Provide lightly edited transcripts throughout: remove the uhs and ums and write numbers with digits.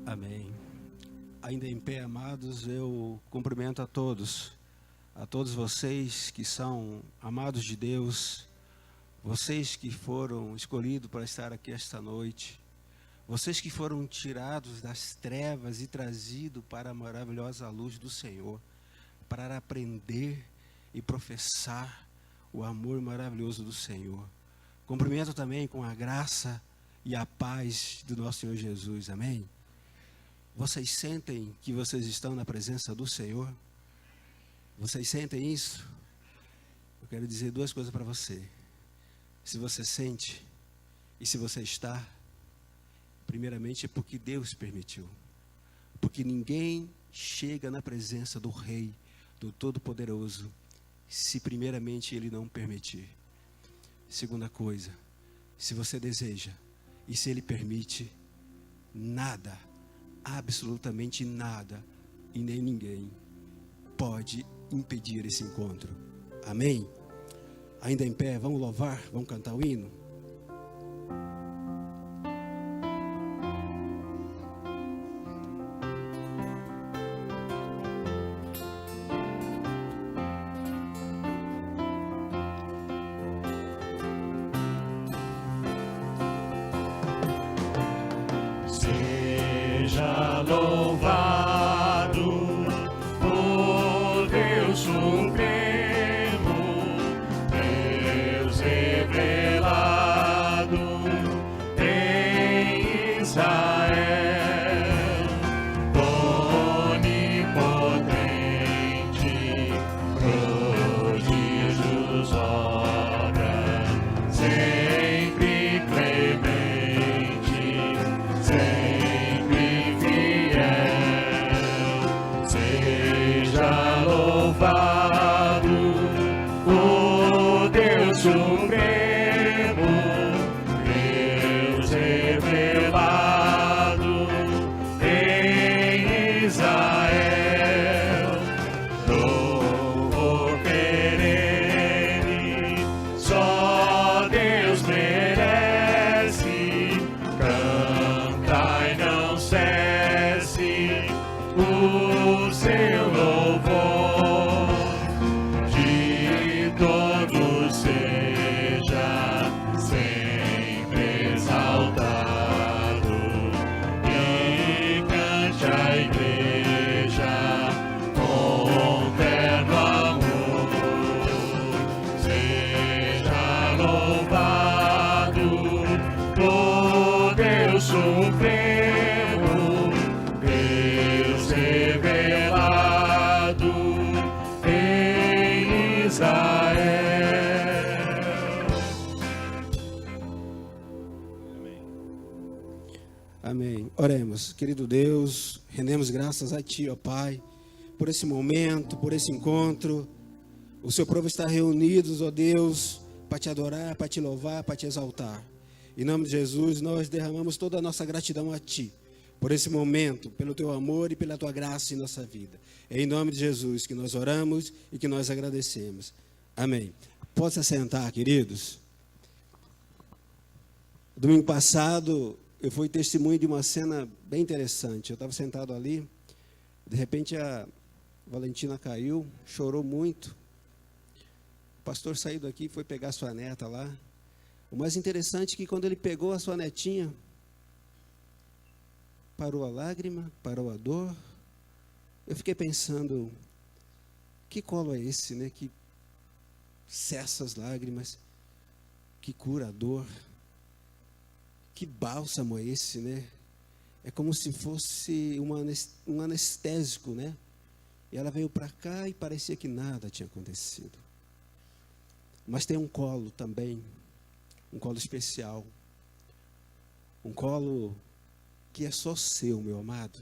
Amém. Ainda em pé, amados, eu cumprimento a todos vocês que são amados de Deus, vocês que foram escolhidos para estar aqui esta noite, vocês que foram tirados das trevas e trazidos para a maravilhosa luz do Senhor, para aprender e professar o amor maravilhoso do Senhor. Cumprimento também com a graça e a paz do nosso Senhor Jesus, amém? Vocês sentem que vocês estão na presença do Senhor? Vocês sentem isso? Eu quero dizer duas coisas para você. Se você sente e se você está, primeiramente é porque Deus permitiu. Porque ninguém chega na presença do Rei, do Todo-Poderoso, se primeiramente Ele não permitir. Segunda coisa, se você deseja e se Ele permite, nada, absolutamente nada e nem ninguém pode impedir esse encontro. Amém? Ainda em pé, vamos louvar, vamos cantar o hino? Seja louvado por Deus Supremo, Deus revelado em Israel, onipotente, prodígios obra, sempre clemente, sempre fiel. Seja louvado o Deus Supremo, Deus revelado em Israel. Louvor perene, só Deus merece. Canta e não cesse o seu louvor, de todos seja sempre exaltado, e cante a igreja com terno amor. Seja louvado o Deus Supremo, Deus revelado em Israel. Amém. Oremos. Querido Deus, rendemos graças a Ti, ó Pai, por esse momento, por esse encontro. O Seu povo está reunidos, ó Deus, para Te adorar, para Te louvar, para Te exaltar. Em nome de Jesus, nós derramamos toda a nossa gratidão a Ti, por esse momento, pelo Teu amor e pela Tua graça em nossa vida. É em nome de Jesus que nós oramos e que nós agradecemos. Amém. Pode se assentar, queridos. Domingo passado, eu fui testemunho de uma cena bem interessante. Eu estava sentado ali, de repente a Valentina caiu, chorou muito. O pastor saiu daqui e foi pegar sua neta lá. O mais interessante é que quando ele pegou a sua netinha, parou a lágrima, parou a dor. Eu fiquei pensando, que colo é esse, né? Que cessa as lágrimas, que cura a dor. Que bálsamo é esse, né? É como se fosse um anestésico, né? E ela veio para cá e parecia que nada tinha acontecido. Mas tem um colo também, um colo especial. Um colo que é só seu, meu amado.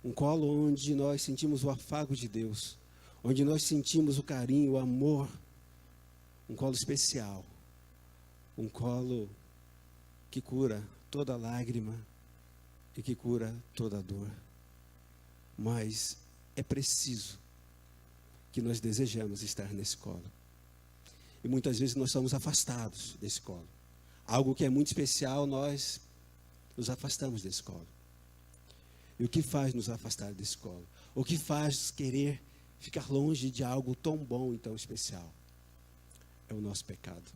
Um colo onde nós sentimos o afago de Deus, onde nós sentimos o carinho, o amor. Um colo especial. Um colo que cura toda lágrima e que cura toda dor. Mas é preciso que nós desejamos estar nesse colo. E muitas vezes nós somos afastados desse colo. Algo que é muito especial, nós nos afastamos desse colo. E o que faz nos afastar desse colo? O que faz querer ficar longe de algo tão bom e tão especial? É o nosso pecado.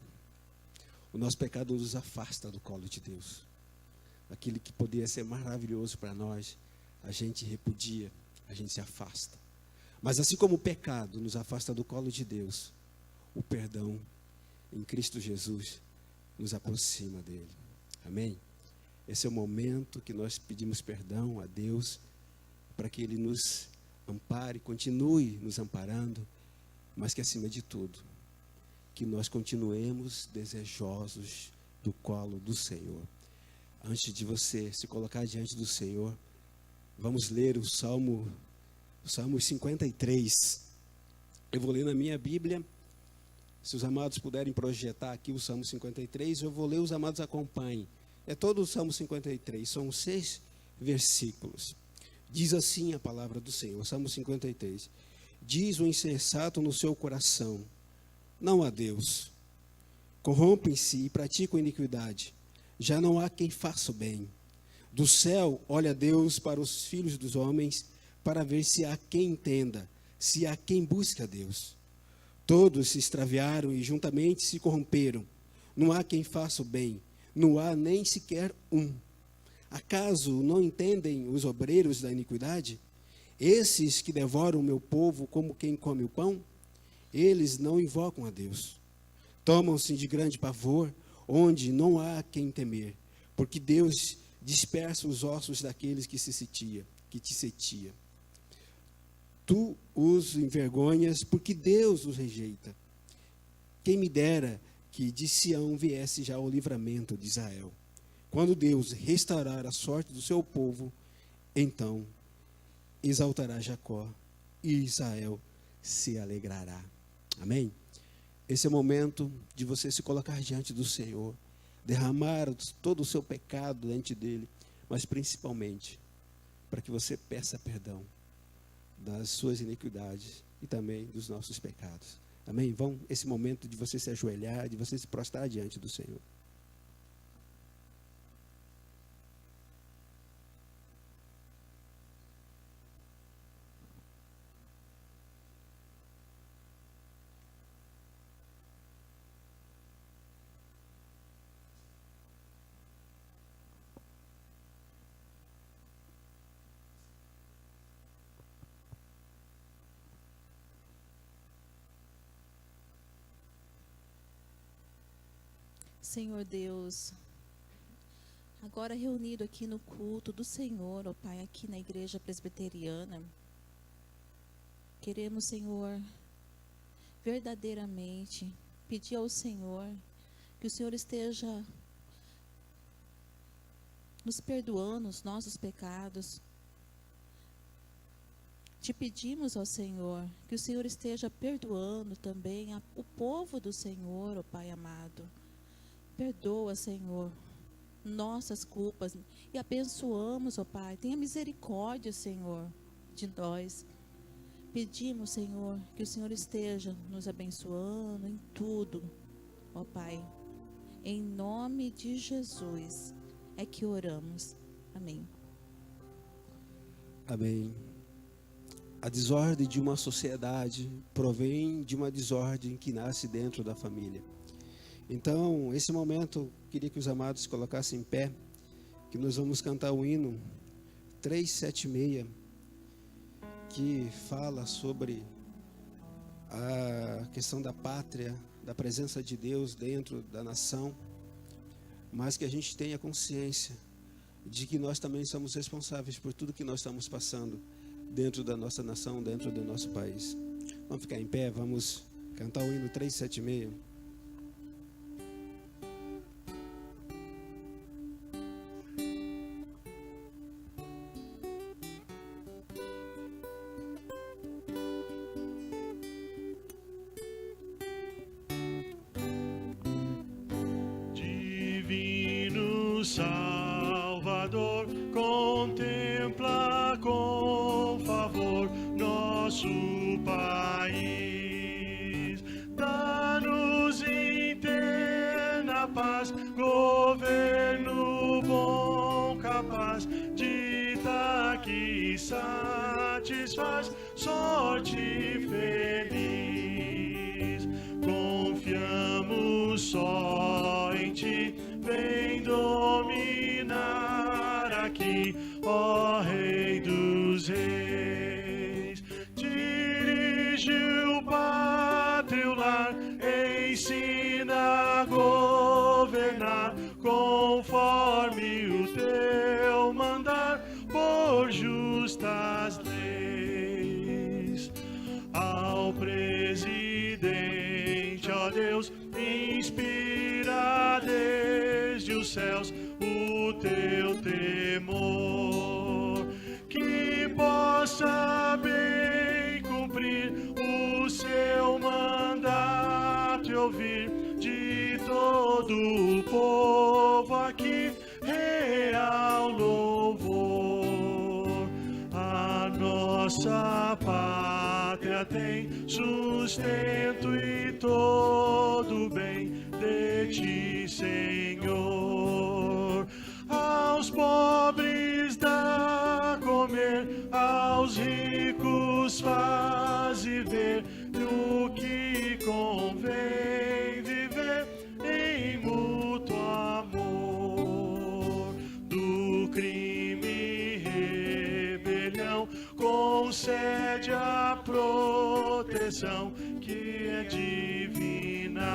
O nosso pecado nos afasta do colo de Deus. Aquilo que poderia ser maravilhoso para nós, a gente repudia, a gente se afasta. Mas assim como o pecado nos afasta do colo de Deus, o perdão em Cristo Jesus nos aproxima dele. Amém? Esse é o momento que nós pedimos perdão a Deus, para que Ele nos ampare, continue nos amparando, mas que acima de tudo, que nós continuemos desejosos do colo do Senhor. Antes de você se colocar diante do Senhor, vamos ler o Salmo 53. Eu vou ler na minha Bíblia. Se os amados puderem projetar aqui o Salmo 53, eu vou ler, os amados acompanhem. É todo o Salmo 53, são 6 versículos. Diz assim a palavra do Senhor, Salmo 53. Diz o insensato no seu coração: não há Deus. Corrompem-se e praticam iniquidade. Já não há quem faça o bem. Do céu olha Deus para os filhos dos homens, para ver se há quem entenda, se há quem busque a Deus. Todos se extraviaram e juntamente se corromperam. Não há quem faça o bem, não há nem sequer um. Acaso não entendem os obreiros da iniquidade? Esses que devoram o meu povo como quem come o pão? Eles não invocam a Deus. Tomam-se de grande pavor, onde não há quem temer, porque Deus dispersa os ossos daqueles que te setia. Tu os envergonhas, porque Deus os rejeita. Quem me dera que de Sião viesse já o livramento de Israel. Quando Deus restaurar a sorte do seu povo, então exaltará Jacó e Israel se alegrará. Amém? Esse é o momento de você se colocar diante do Senhor, derramar todo o seu pecado diante dele, mas principalmente para que você peça perdão das suas iniquidades e também dos nossos pecados. Amém? Vão esse momento de você se ajoelhar, de você se prostrar diante do Senhor. Senhor Deus, agora reunido aqui no culto do Senhor, ó Pai, aqui na igreja presbiteriana, queremos, Senhor, verdadeiramente pedir ao Senhor que o Senhor esteja nos perdoando os nossos pecados. Te pedimos ao Senhor que o Senhor esteja perdoando também o povo do Senhor, ó Pai amado. Perdoa, Senhor, nossas culpas e abençoamos, ó Pai. Tenha misericórdia, Senhor, de nós. Pedimos, Senhor, que o Senhor esteja nos abençoando em tudo, ó Pai. Em nome de Jesus é que oramos. Amém. Amém. A desordem de uma sociedade provém de uma desordem que nasce dentro da família. Então, esse momento, queria que os amados se colocassem em pé, que nós vamos cantar o hino 376, que fala sobre a questão da pátria, da presença de Deus dentro da nação, mas que a gente tenha consciência de que nós também somos responsáveis por tudo que nós estamos passando dentro da nossa nação, dentro do nosso país. Vamos ficar em pé, vamos cantar o hino 376. Divino Salvador, contempla com favor nosso país. Dá-nos interna paz, governo bom, capaz de daqui satisfaz, sorte feliz. Confiamos só em ti, vem dominar aqui, ó Rei dos Reis. Dirige o pátrio lar, ensina a governar conforme o teu mandar, por justas leis. Ao presidente, ó Deus, inspira desde os céus o teu temor, que possa bem cumprir o seu mandato e ouvir de todo o povo aqui real louvor. A nossa pátria tem sustento e todo bem de ti, Senhor. Aos pobres dá comer, aos ricos faz viver, no que convém viver em mútuo amor. Do crime e rebelião concede a proteção que é divinal.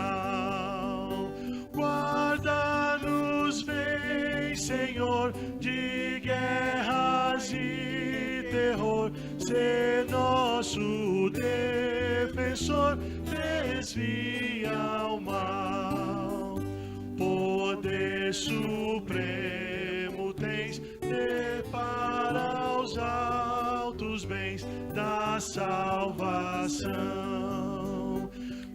Guarda-nos, vem, Senhor, de guerras e terror, sê nosso defensor, desvia o mal. Poder supremo tens, depara os altos bens da salvação.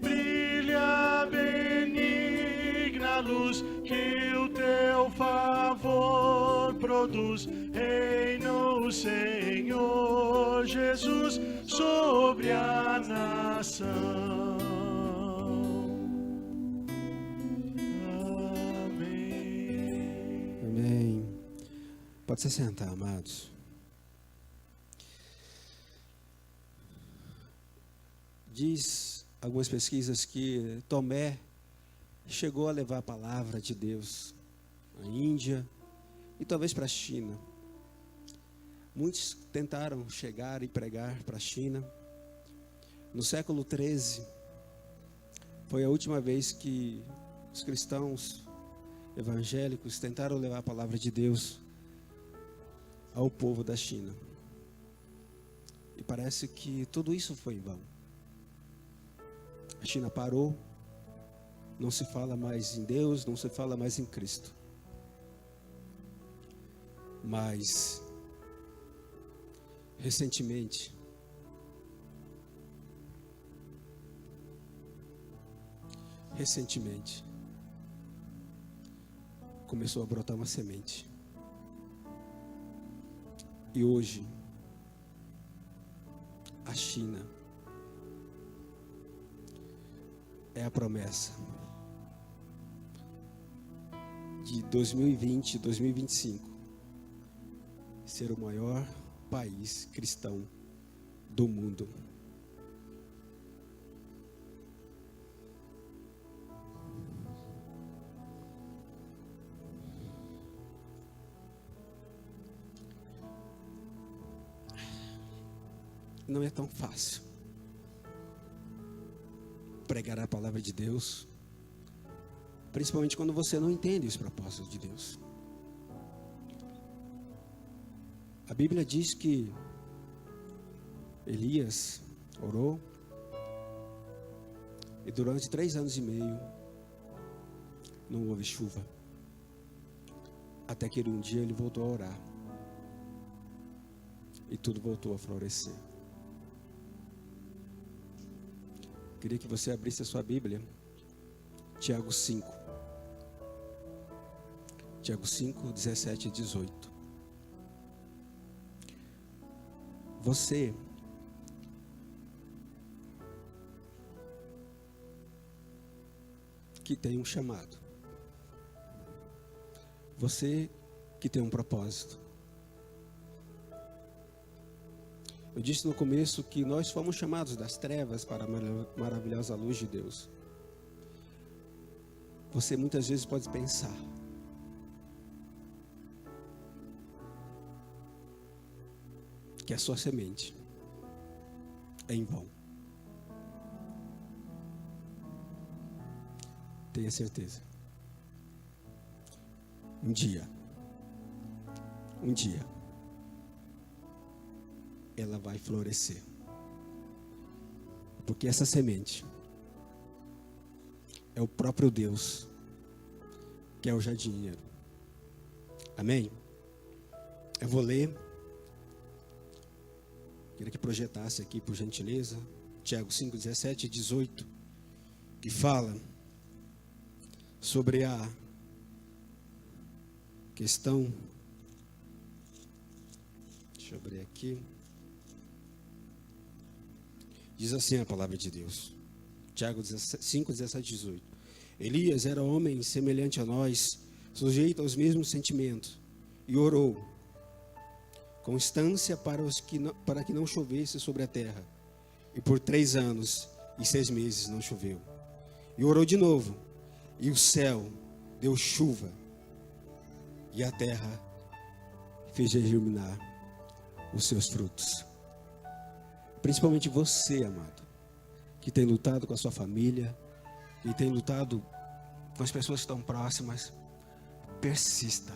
Brilha benigna luz que o teu favor produz, reina, Senhor Jesus, sobre a nação. Amém. Amém. Pode se sentar, amados. Diz algumas pesquisas que Tomé chegou a levar a palavra de Deus à Índia e talvez para a China. Muitos tentaram chegar e pregar para a China. No século XIII, foi a última vez que os cristãos evangélicos tentaram levar a palavra de Deus ao povo da China. E parece que tudo isso foi em vão. A China parou, não se fala mais em Deus, não se fala mais em Cristo. Mas, recentemente, começou a brotar uma semente. E hoje, a China é a promessa de 2020, 2025 ser o maior país cristão do mundo. Não é tão fácil pregar a palavra de Deus, principalmente quando você não entende os propósitos de Deus. A Bíblia diz que Elias orou e durante 3 anos e meio não houve chuva, até que um dia ele voltou a orar e tudo voltou a florescer. Queria que você abrisse a sua Bíblia, Tiago 5, 17 e 18. Você que tem um chamado, você que tem um propósito, Eu disse no começo que nós fomos chamados das trevas para a maravilhosa luz de Deus. Você muitas vezes pode pensar: que a sua semente é em vão. Tenha certeza. Um dia, ela vai florescer. Porque essa semente é o próprio Deus, que é o jardineiro. Amém? Eu vou ler. Queria que projetasse aqui, por gentileza, Tiago 5, 17 e 18, que fala sobre a questão. Deixa eu abrir aqui. Diz assim a palavra de Deus. Tiago 5, 17 e 18. Elias era homem semelhante a nós, sujeito aos mesmos sentimentos, e orou com instância para que não chovesse sobre a terra. E por 3 anos e 6 meses não choveu. E orou de novo, e o céu deu chuva, e a terra fez germinar os seus frutos. Principalmente você, amado, que tem lutado com a sua família, que tem lutado com as pessoas que estão próximas, persista,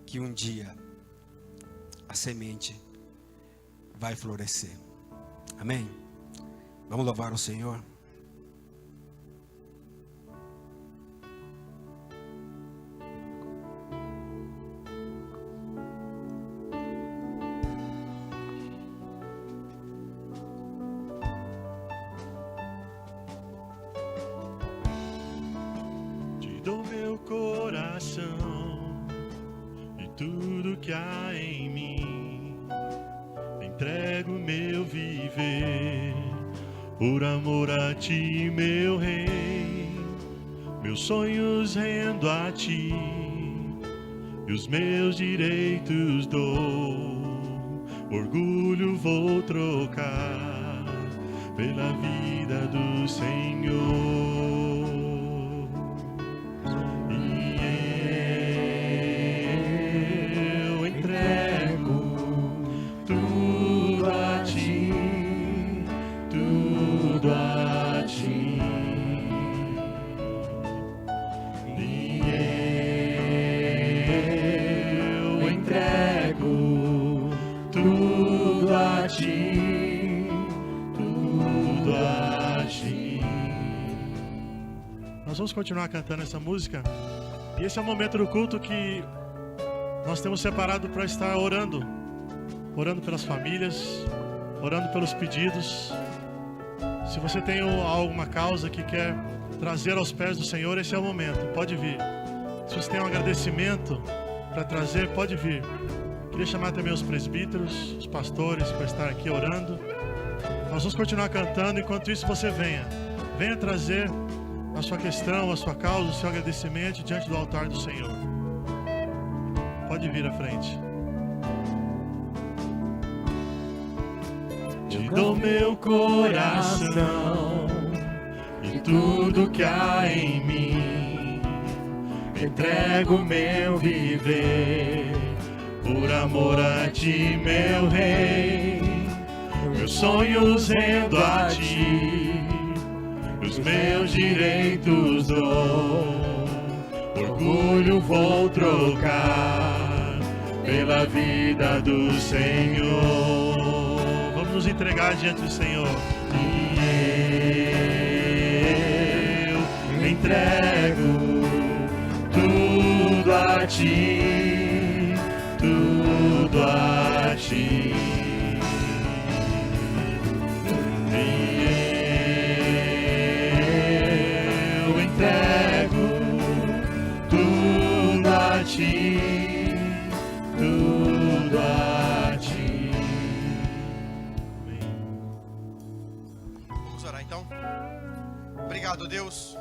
que um dia a semente vai florescer. Amém? Vamos louvar o Senhor. Te dou meu coração e tudo que há em mim, entrego meu viver, por amor a ti, meu rei. Meus sonhos rendo a ti, e os meus direitos dou, orgulho vou trocar pela vida do Senhor. Nós vamos continuar cantando essa música. E esse é o momento do culto que nós temos separado para estar orando. Orando pelas famílias, orando pelos pedidos. Se você tem alguma causa que quer trazer aos pés do Senhor, esse é o momento, pode vir. Se você tem um agradecimento para trazer, pode vir. Queria chamar também os presbíteros, os pastores para estar aqui orando. Nós vamos continuar cantando, enquanto isso você venha trazer a sua questão, a sua causa, o seu agradecimento diante do altar do Senhor. Pode vir à frente. Te dou meu coração e tudo que há em mim, entrego meu viver, por amor a ti, meu rei. Meus sonhos rendo a ti, os meus direitos dou, orgulho vou trocar pela vida do Senhor. Vamos nos entregar diante do Senhor. E eu entrego tudo a ti, tudo a ti. Tudo a ti. Vamos orar então. Obrigado, Deus,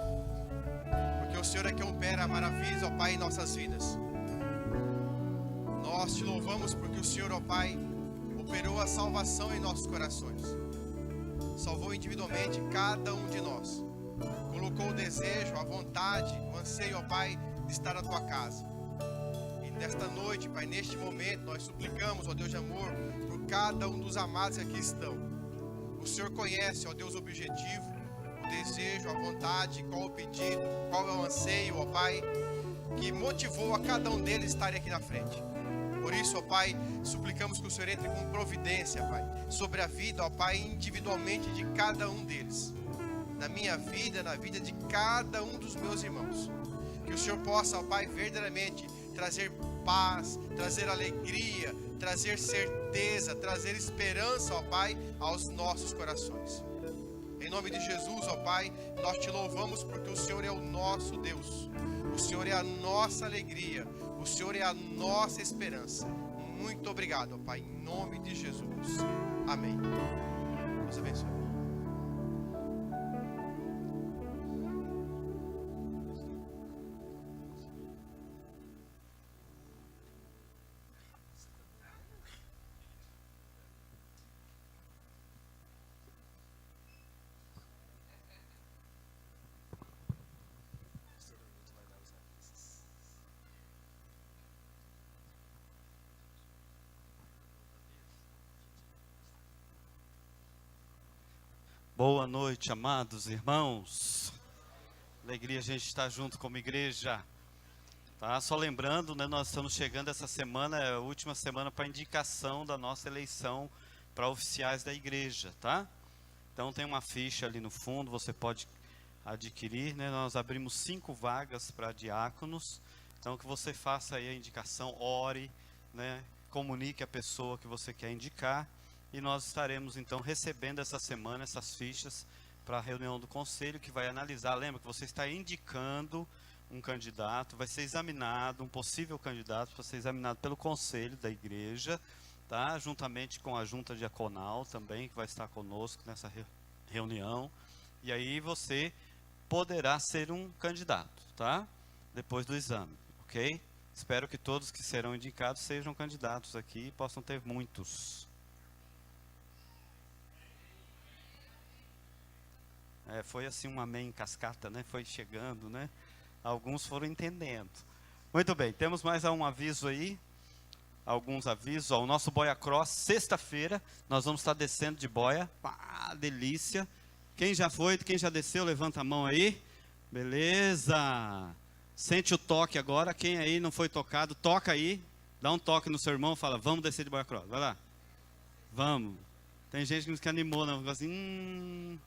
porque o Senhor é que opera maravilhas, ó Pai, em nossas vidas. Nós te louvamos porque o Senhor, ó Pai, operou a salvação em nossos corações. Salvou individualmente cada um de nós. Colocou o desejo, a vontade, o anseio, ó Pai, de estar na Tua casa. E nesta noite, Pai, neste momento, nós suplicamos, ó Deus de amor, por cada um dos amados que aqui estão. O Senhor conhece, ó Deus, o objetivo, o desejo, a vontade, qual o pedido, qual é o anseio, ó Pai, que motivou a cada um deles estarem aqui na frente. Por isso, ó Pai, suplicamos que o Senhor entre com providência, Pai, sobre a vida, ó Pai, individualmente de cada um deles. Na minha vida, na vida de cada um dos meus irmãos. Que o Senhor possa, ó Pai, verdadeiramente trazer paz, trazer alegria, trazer certeza, trazer esperança, ó Pai, aos nossos corações. Em nome de Jesus, ó Pai, nós te louvamos porque o Senhor é o nosso Deus. O Senhor é a nossa alegria. O Senhor é a nossa esperança. Muito obrigado, ó Pai, em nome de Jesus. Amém. Deus abençoe. Boa noite, amados irmãos. Alegria a gente estar junto como igreja. Tá? Só lembrando, né, nós estamos chegando essa semana, é a última semana para indicação da nossa eleição para oficiais da igreja, tá? Então tem uma ficha ali no fundo, você pode adquirir, né? Nós abrimos 5 vagas para diáconos. Então que você faça aí a indicação, ore, né? Comunique a pessoa que você quer indicar. E nós estaremos então recebendo essa semana essas fichas para a reunião do conselho que vai analisar. Lembra que você está indicando um candidato, vai ser examinado, um possível candidato para ser examinado pelo conselho da igreja, tá? Juntamente com a junta diaconal também, que vai estar conosco nessa reunião. E aí você poderá ser um candidato, tá? Depois do exame, ok? Espero que todos que serão indicados sejam candidatos aqui e possam ter muitos. Foi assim um amém em cascata, né? Foi chegando, né? Alguns foram entendendo. Muito bem, temos mais um aviso aí. Alguns avisos. Ó, o nosso Boia Cross, sexta-feira, nós vamos estar descendo de boia. Pá, delícia. Quem já foi, quem já desceu, levanta a mão aí. Beleza. Sente o toque agora. Quem aí não foi tocado, toca aí. Dá um toque no seu irmão, fala, vamos descer de Boia Cross. Vai lá. Vamos. Tem gente que não se animou, não. Fica assim,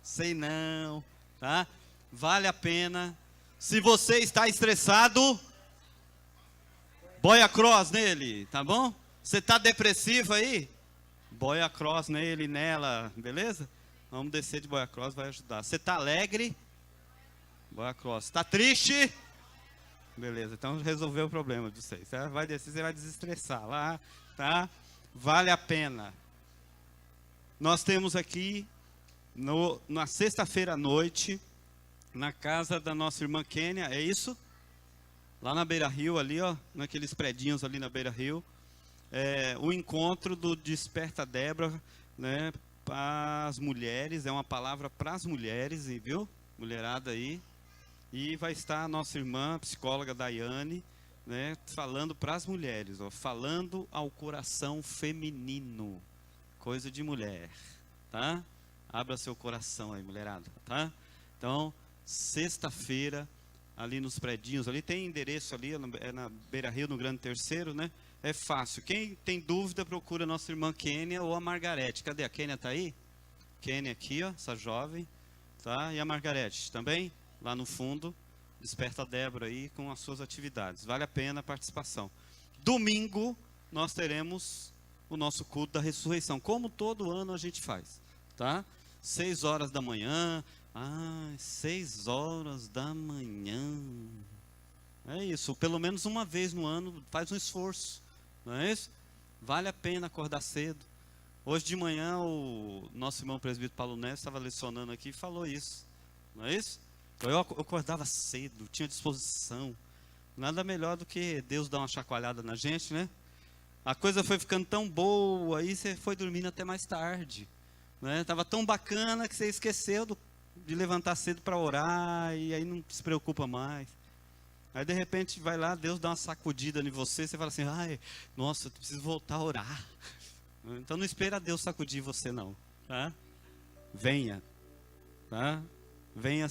sei não, tá? Vale a pena. Se você está estressado, boia cross nele, tá bom? Você está depressivo aí? Boia cross nele, nela, beleza? Vamos descer de boia cross, vai ajudar. Você está alegre? Boia cross. Está triste? Beleza, então resolveu o problema de vocês. Você vai descer, você vai desestressar lá, tá? Vale a pena. Nós temos aqui na sexta-feira à noite, na casa da nossa irmã Kênia, é isso? Lá na Beira Rio, ali, ó, naqueles predinhos ali na Beira Rio, o encontro do Desperta Débora, né, para as mulheres, é uma palavra para as mulheres, viu? Mulherada aí. E vai estar a nossa irmã, a psicóloga Daiane, né, falando para as mulheres, ó, falando ao coração feminino, coisa de mulher, tá? Abra seu coração aí, mulherada, tá? Então, sexta-feira, ali nos predinhos, ali tem endereço ali, é na Beira Rio, no Grande Terceiro, né? É fácil. Quem tem dúvida, procura a nossa irmã Kênia ou a Margarete. Cadê? A Kênia tá aí? Kênia aqui, ó, essa jovem, tá? E a Margarete também, lá no fundo, Desperta a Débora aí com as suas atividades. Vale a pena a participação. Domingo, nós teremos o nosso culto da ressurreição, como todo ano a gente faz, tá? 6 horas da manhã. 6 horas da manhã. É isso, pelo menos uma vez no ano, faz um esforço, não é isso? Vale a pena acordar cedo. Hoje de manhã o nosso irmão presbítero Paulo Neves estava lecionando aqui e falou isso, não é isso? Eu acordava cedo, tinha disposição. Nada melhor do que Deus dar uma chacoalhada na gente, né? A coisa foi ficando tão boa, aí você foi dormindo até mais tarde. Né? Tava tão bacana que você esqueceu de levantar cedo para orar, e aí não se preocupa mais. Aí de repente vai lá, Deus dá uma sacudida em você, você fala assim, ai, nossa, eu preciso voltar a orar. Então não espera Deus sacudir você não, tá? Venha, tá? Venha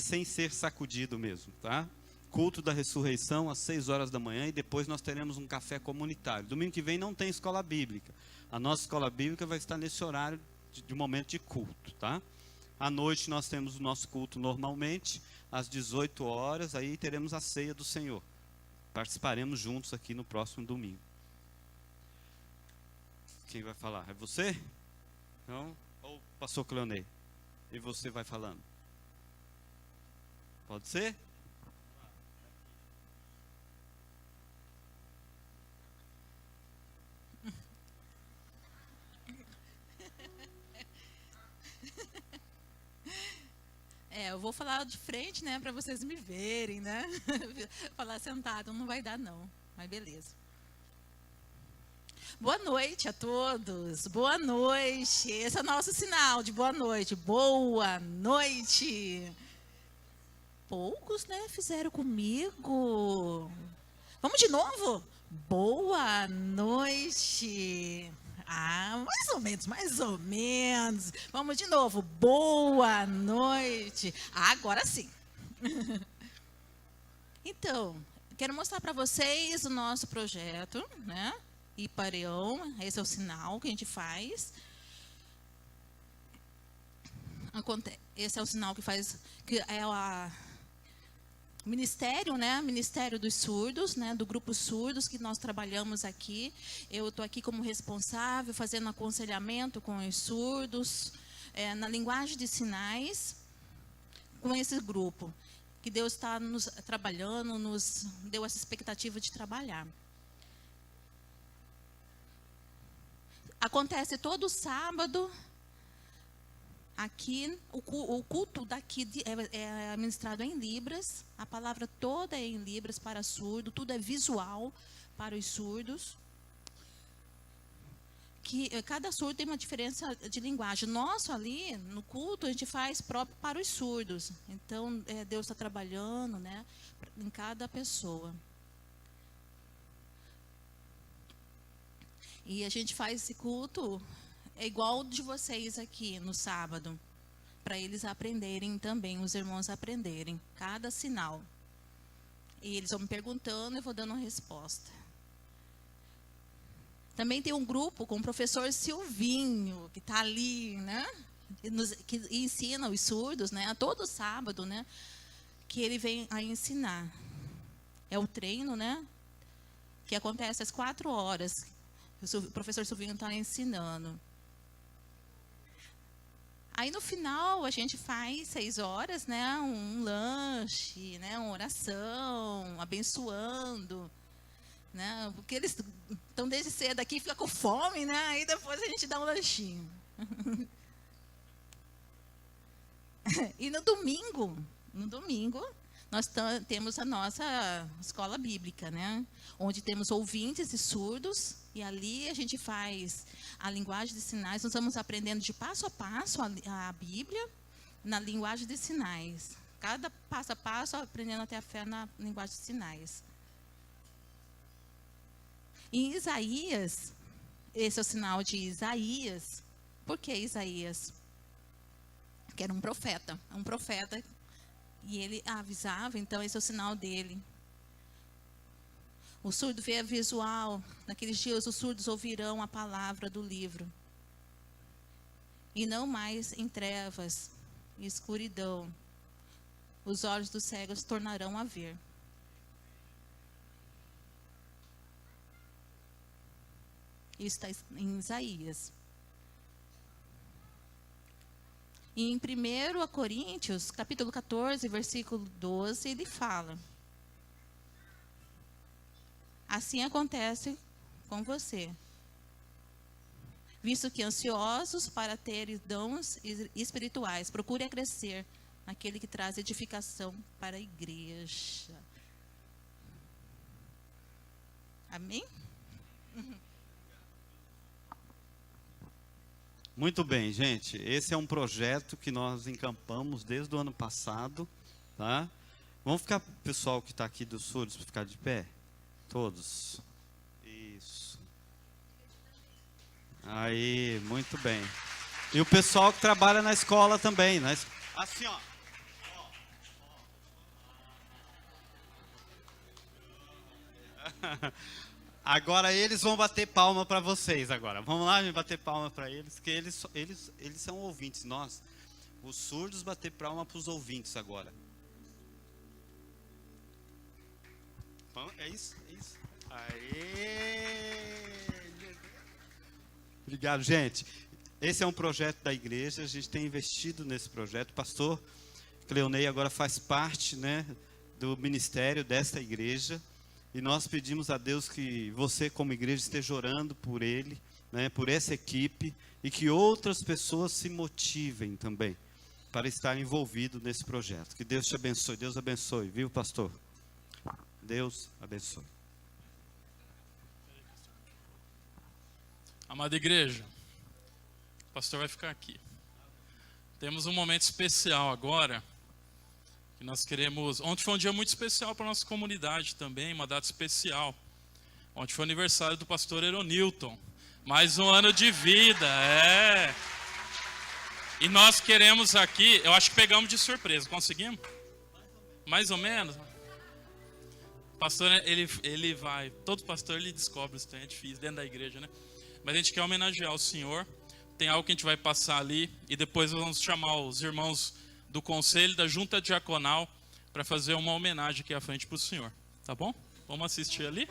sem ser sacudido mesmo, tá? Culto da ressurreição às 6 horas da manhã, e depois nós teremos um café comunitário. Domingo que vem não tem escola bíblica. A nossa escola bíblica vai estar nesse horário de momento de culto, tá? À noite nós temos o nosso culto normalmente, às 18 horas, aí teremos a ceia do Senhor. Participaremos juntos aqui no próximo domingo. Quem vai falar? É você? Não? Ou o pastor Cleonei? E você vai falando? Pode ser? Eu vou falar de frente, né, para vocês me verem, né? Falar sentado não vai dar não, mas beleza. Boa noite a todos. Boa noite. Esse é o nosso sinal de boa noite. Boa noite. Poucos, né, fizeram comigo. Vamos de novo? Boa noite. Mais ou menos. Vamos de novo. Boa noite. Agora sim. Então, quero mostrar para vocês o nosso projeto, né? Ipareão, esse é o sinal que a gente faz. Esse é o sinal que faz, que é o Ministério, né? Ministério dos Surdos, né? Do grupo Surdos que nós trabalhamos aqui. Eu estou aqui como responsável, fazendo aconselhamento com os surdos, na linguagem de sinais, com esse grupo. Que Deus está nos trabalhando, nos deu essa expectativa de trabalhar. Acontece todo sábado. Aqui, o culto daqui é ministrado em Libras. A palavra toda é em Libras para surdo. Tudo é visual para os surdos. Cada surdo tem uma diferença de linguagem. Nosso ali, no culto, a gente faz próprio para os surdos. Então, Deus está trabalhando, né, em cada pessoa. E a gente faz esse culto igual de vocês aqui no sábado, para eles aprenderem também, os irmãos aprenderem cada sinal. E eles vão me perguntando e eu vou dando a resposta. Também tem um grupo com o professor Silvinho, que está ali, né? Que ensina os surdos, né? Todo sábado, né? Que ele vem a ensinar. É o treino, né? Que acontece às 4 horas. O professor Silvinho está ensinando. Aí no final a gente faz 6 horas, né? Um lanche, né? Uma oração, abençoando, né? Porque eles estão desde cedo aqui, fica com fome, né? Aí depois a gente dá um lanchinho. E no domingo, nós temos a nossa escola bíblica, né? Onde temos ouvintes e surdos, e ali a gente faz a linguagem de sinais. Nós vamos aprendendo de passo a passo a Bíblia na linguagem de sinais. Cada passo a passo, aprendendo até a fé na linguagem de sinais. Em Isaías, esse é o sinal de Isaías. Por que Isaías? Que era um profeta. E ele avisava, então esse é o sinal dele. O surdo vê a visual. Naqueles dias os surdos ouvirão a palavra do livro. E não mais em trevas e escuridão. Os olhos dos cegos tornarão a ver. Isso está em Isaías. E em 1 Coríntios, capítulo 14, versículo 12, ele fala: assim acontece com você, visto que ansiosos para ter dons espirituais, procure crescer naquele que traz edificação para a igreja. Amém? Muito bem, gente. Esse é um projeto que nós encampamos desde o ano passado, tá? Vamos ficar, pessoal que está aqui dos surdos, para ficar de pé? Todos. Isso. Aí, muito bem. E o pessoal que trabalha na escola também, né? Assim, ó. Agora eles vão bater palma para vocês agora. Vamos lá, bater palma para eles, que eles são ouvintes. Nós, os surdos, bater palma para os ouvintes agora. É isso, é isso. Aê! Obrigado, gente. Esse é um projeto da igreja, a gente tem investido nesse projeto. O pastor Cleonei agora faz parte, né, do ministério desta igreja. E nós pedimos a Deus que você, como igreja, esteja orando por ele, né, por essa equipe, e que outras pessoas se motivem também para estar envolvido nesse projeto. Que Deus te abençoe. Deus abençoe, viu, pastor? Deus abençoe. Amada igreja, o pastor vai ficar aqui. Temos um momento especial agora. Que nós queremos. Ontem foi um dia muito especial para a nossa comunidade também, uma data especial. Ontem foi o aniversário do pastor Eronilton. Mais um ano de vida, é. E nós queremos aqui, eu acho que pegamos de surpresa, conseguimos? Mais ou menos. O pastor, ele vai, todo pastor ele descobre isso, é difícil, dentro da igreja, né? Mas a gente quer homenagear o Senhor. Tem algo que a gente vai passar ali e depois vamos chamar os irmãos do conselho, da junta diaconal, para fazer uma homenagem aqui à frente para o senhor, tá bom? Vamos assistir ali?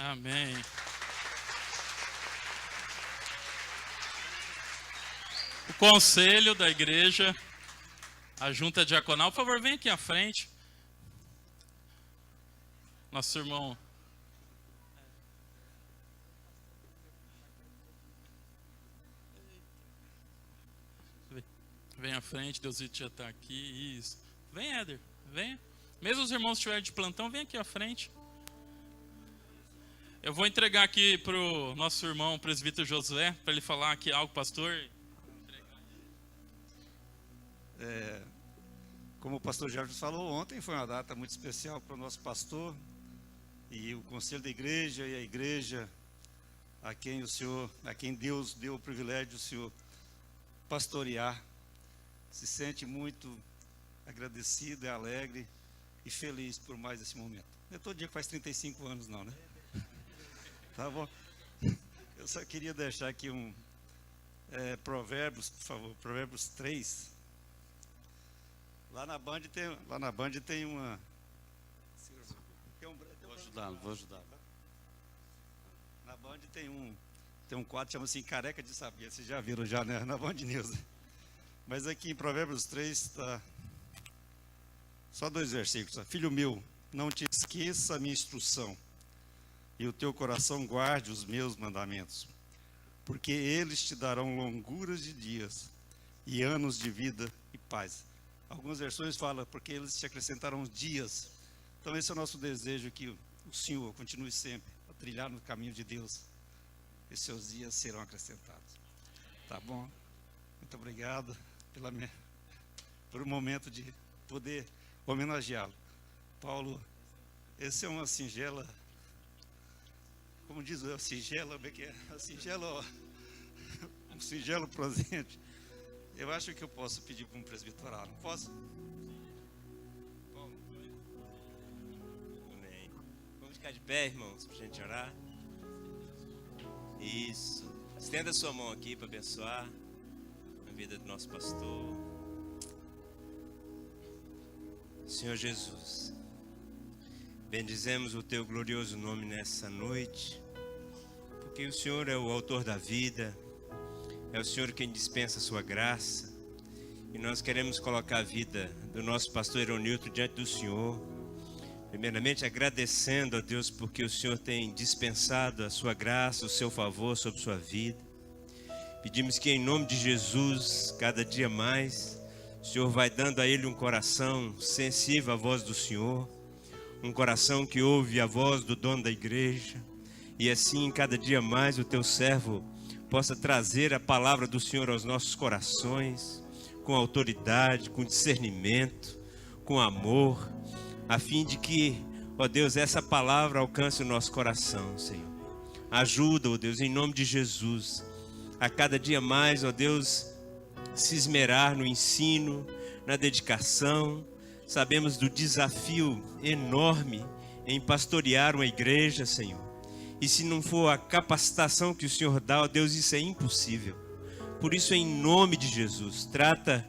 Amém. O conselho da igreja, a junta diaconal, por favor, vem aqui à frente. Nosso irmão. Vem à frente, Deus já está aqui. Isso. Vem, Éder, vem. Mesmo os irmãos estiverem de plantão, vem aqui à frente. Eu vou entregar aqui para o nosso irmão presbítero Josué, para ele falar aqui algo, pastor. Como o pastor Jorge falou ontem, foi uma data muito especial para o nosso pastor e o conselho da igreja e a igreja a quem Deus deu o privilégio do senhor pastorear. Se sente muito agradecido, é alegre e feliz por mais esse momento. Não é todo dia que faz 35 anos não, né? Tá bom? Eu só queria deixar aqui Provérbios, por favor, Provérbios 3. Lá na Band tem uma... Vou ajudar. Na Band tem um quadro que chama assim Careca de Saber. Vocês já viram já, né? Na Band News. Mas aqui em Provérbios 3 está só 2 versículos. Filho meu, não te esqueça a minha instrução, e o teu coração guarde os meus mandamentos, porque eles te darão longuras de dias e anos de vida e paz. Algumas versões falam, porque eles te acrescentarão dias. Então esse é o nosso desejo, que o Senhor continue sempre a trilhar no caminho de Deus, e seus dias serão acrescentados. Tá bom? Muito obrigado por um momento de poder homenageá-lo. Paulo, esse é uma singela, como diz o singela, como é que é? Um singelo presente. Eu acho que eu posso pedir para um presbiteral, não posso? Amém. Vamos ficar de pé, irmãos, para a gente orar. Isso. Estenda a sua mão aqui para abençoar a vida do nosso pastor. Senhor Jesus, bendizemos o teu glorioso nome nessa noite, porque o Senhor é o autor da vida, é o Senhor quem dispensa a sua graça, e nós queremos colocar a vida do nosso pastor Eronilton diante do Senhor, primeiramente agradecendo a Deus porque o Senhor tem dispensado a sua graça, o seu favor sobre sua vida. Pedimos que em nome de Jesus, cada dia mais, o Senhor vai dando a ele um coração sensível à voz do Senhor, um coração que ouve a voz do dono da igreja, e assim cada dia mais o teu servo possa trazer a palavra do Senhor aos nossos corações, com autoridade, com discernimento, com amor, a fim de que, ó Deus, essa palavra alcance o nosso coração, Senhor. Ajuda, ó Deus, em nome de Jesus, a cada dia mais, ó Deus, se esmerar no ensino, na dedicação. Sabemos do desafio enorme em pastorear uma igreja, Senhor. E se não for a capacitação que o Senhor dá, ó Deus, isso é impossível. Por isso, em nome de Jesus, trata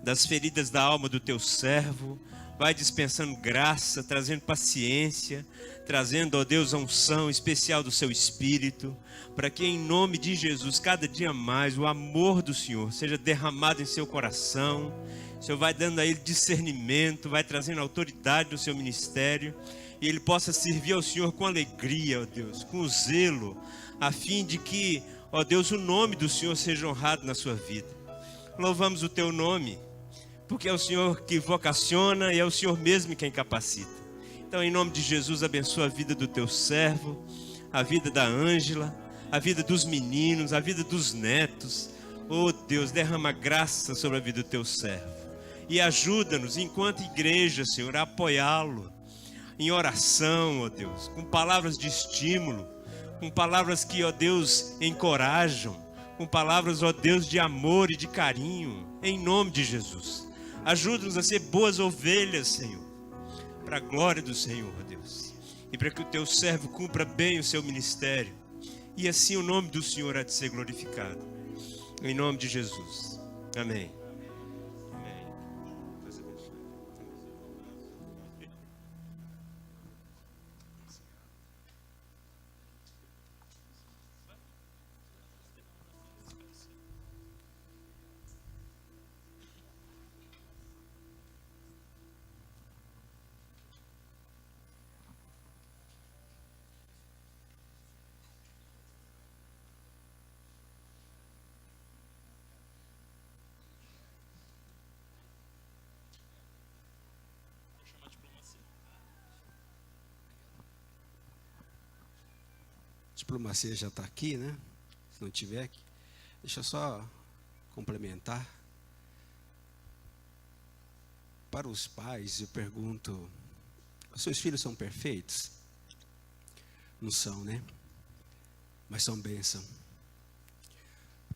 das feridas da alma do teu servo, vai dispensando graça, trazendo paciência, trazendo, ó Deus, a unção especial do seu Espírito, para que em nome de Jesus, cada dia mais, o amor do Senhor seja derramado em seu coração. O Senhor vai dando a ele discernimento, vai trazendo autoridade no seu ministério, e ele possa servir ao Senhor com alegria, ó Deus, com zelo, a fim de que, ó Deus, o nome do Senhor seja honrado na sua vida. Louvamos o teu nome, porque é o Senhor que vocaciona e é o Senhor mesmo quem capacita. Então, em nome de Jesus, abençoa a vida do teu servo, a vida da Ângela, a vida dos meninos, a vida dos netos. Oh Deus, derrama graça sobre a vida do teu servo. E ajuda-nos, enquanto igreja, Senhor, a apoiá-lo em oração, ó Deus, com palavras de estímulo, com palavras que, ó Deus, encorajam, com palavras, ó Deus, de amor e de carinho, em nome de Jesus. Ajuda-nos a ser boas ovelhas, Senhor, para a glória do Senhor, ó Deus, e para que o teu servo cumpra bem o seu ministério, e assim o nome do Senhor há de ser glorificado, em nome de Jesus. Amém. Amém. Deus abençoe. Diplomacia já está aqui, né? Se não tiver aqui, deixa eu só complementar. Para os pais, eu pergunto: os seus filhos são perfeitos? Não são, né? Mas são bênção.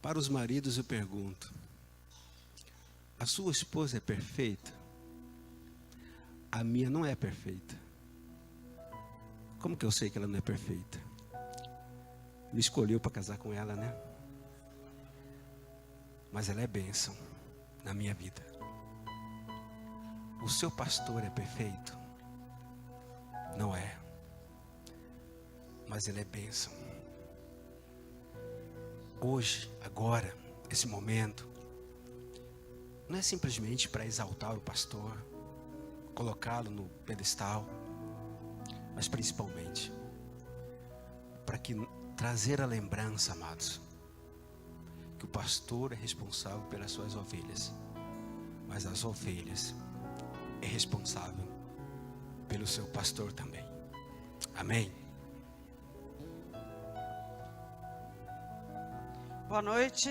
Para os maridos, eu pergunto: a sua esposa é perfeita? A minha não é perfeita. Como que eu sei que ela não é perfeita? Me escolheu para casar com ela, né? Mas ela é bênção na minha vida. o seu pastor é perfeito? Não é. Mas ele é bênção. Hoje, agora, esse momento, não é simplesmente para exaltar o pastor, colocá-lo no pedestal, mas principalmente para trazer a lembrança, amados, que o pastor é responsável pelas suas ovelhas, mas as ovelhas é responsável pelo seu pastor também. Amém? Boa noite,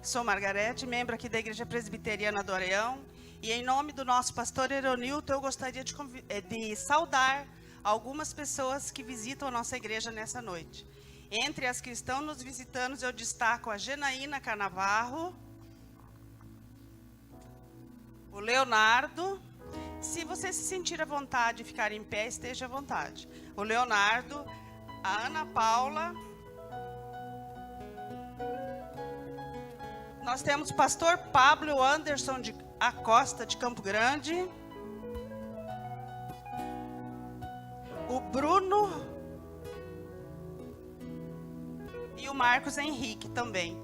sou Margarete, membro aqui da Igreja Presbiteriana do Areião, e em nome do nosso pastor Eronilton, eu gostaria de saudar algumas pessoas que visitam a nossa igreja nessa noite. Entre as que estão nos visitando, eu destaco a Genaína Carnavarro, o Leonardo. Se você se sentir à vontade de ficar em pé, esteja à vontade. O Leonardo, a Ana Paula. Nós temos o pastor Pablo Anderson de Acosta, de Campo Grande. O Bruno e o Marcos Henrique também.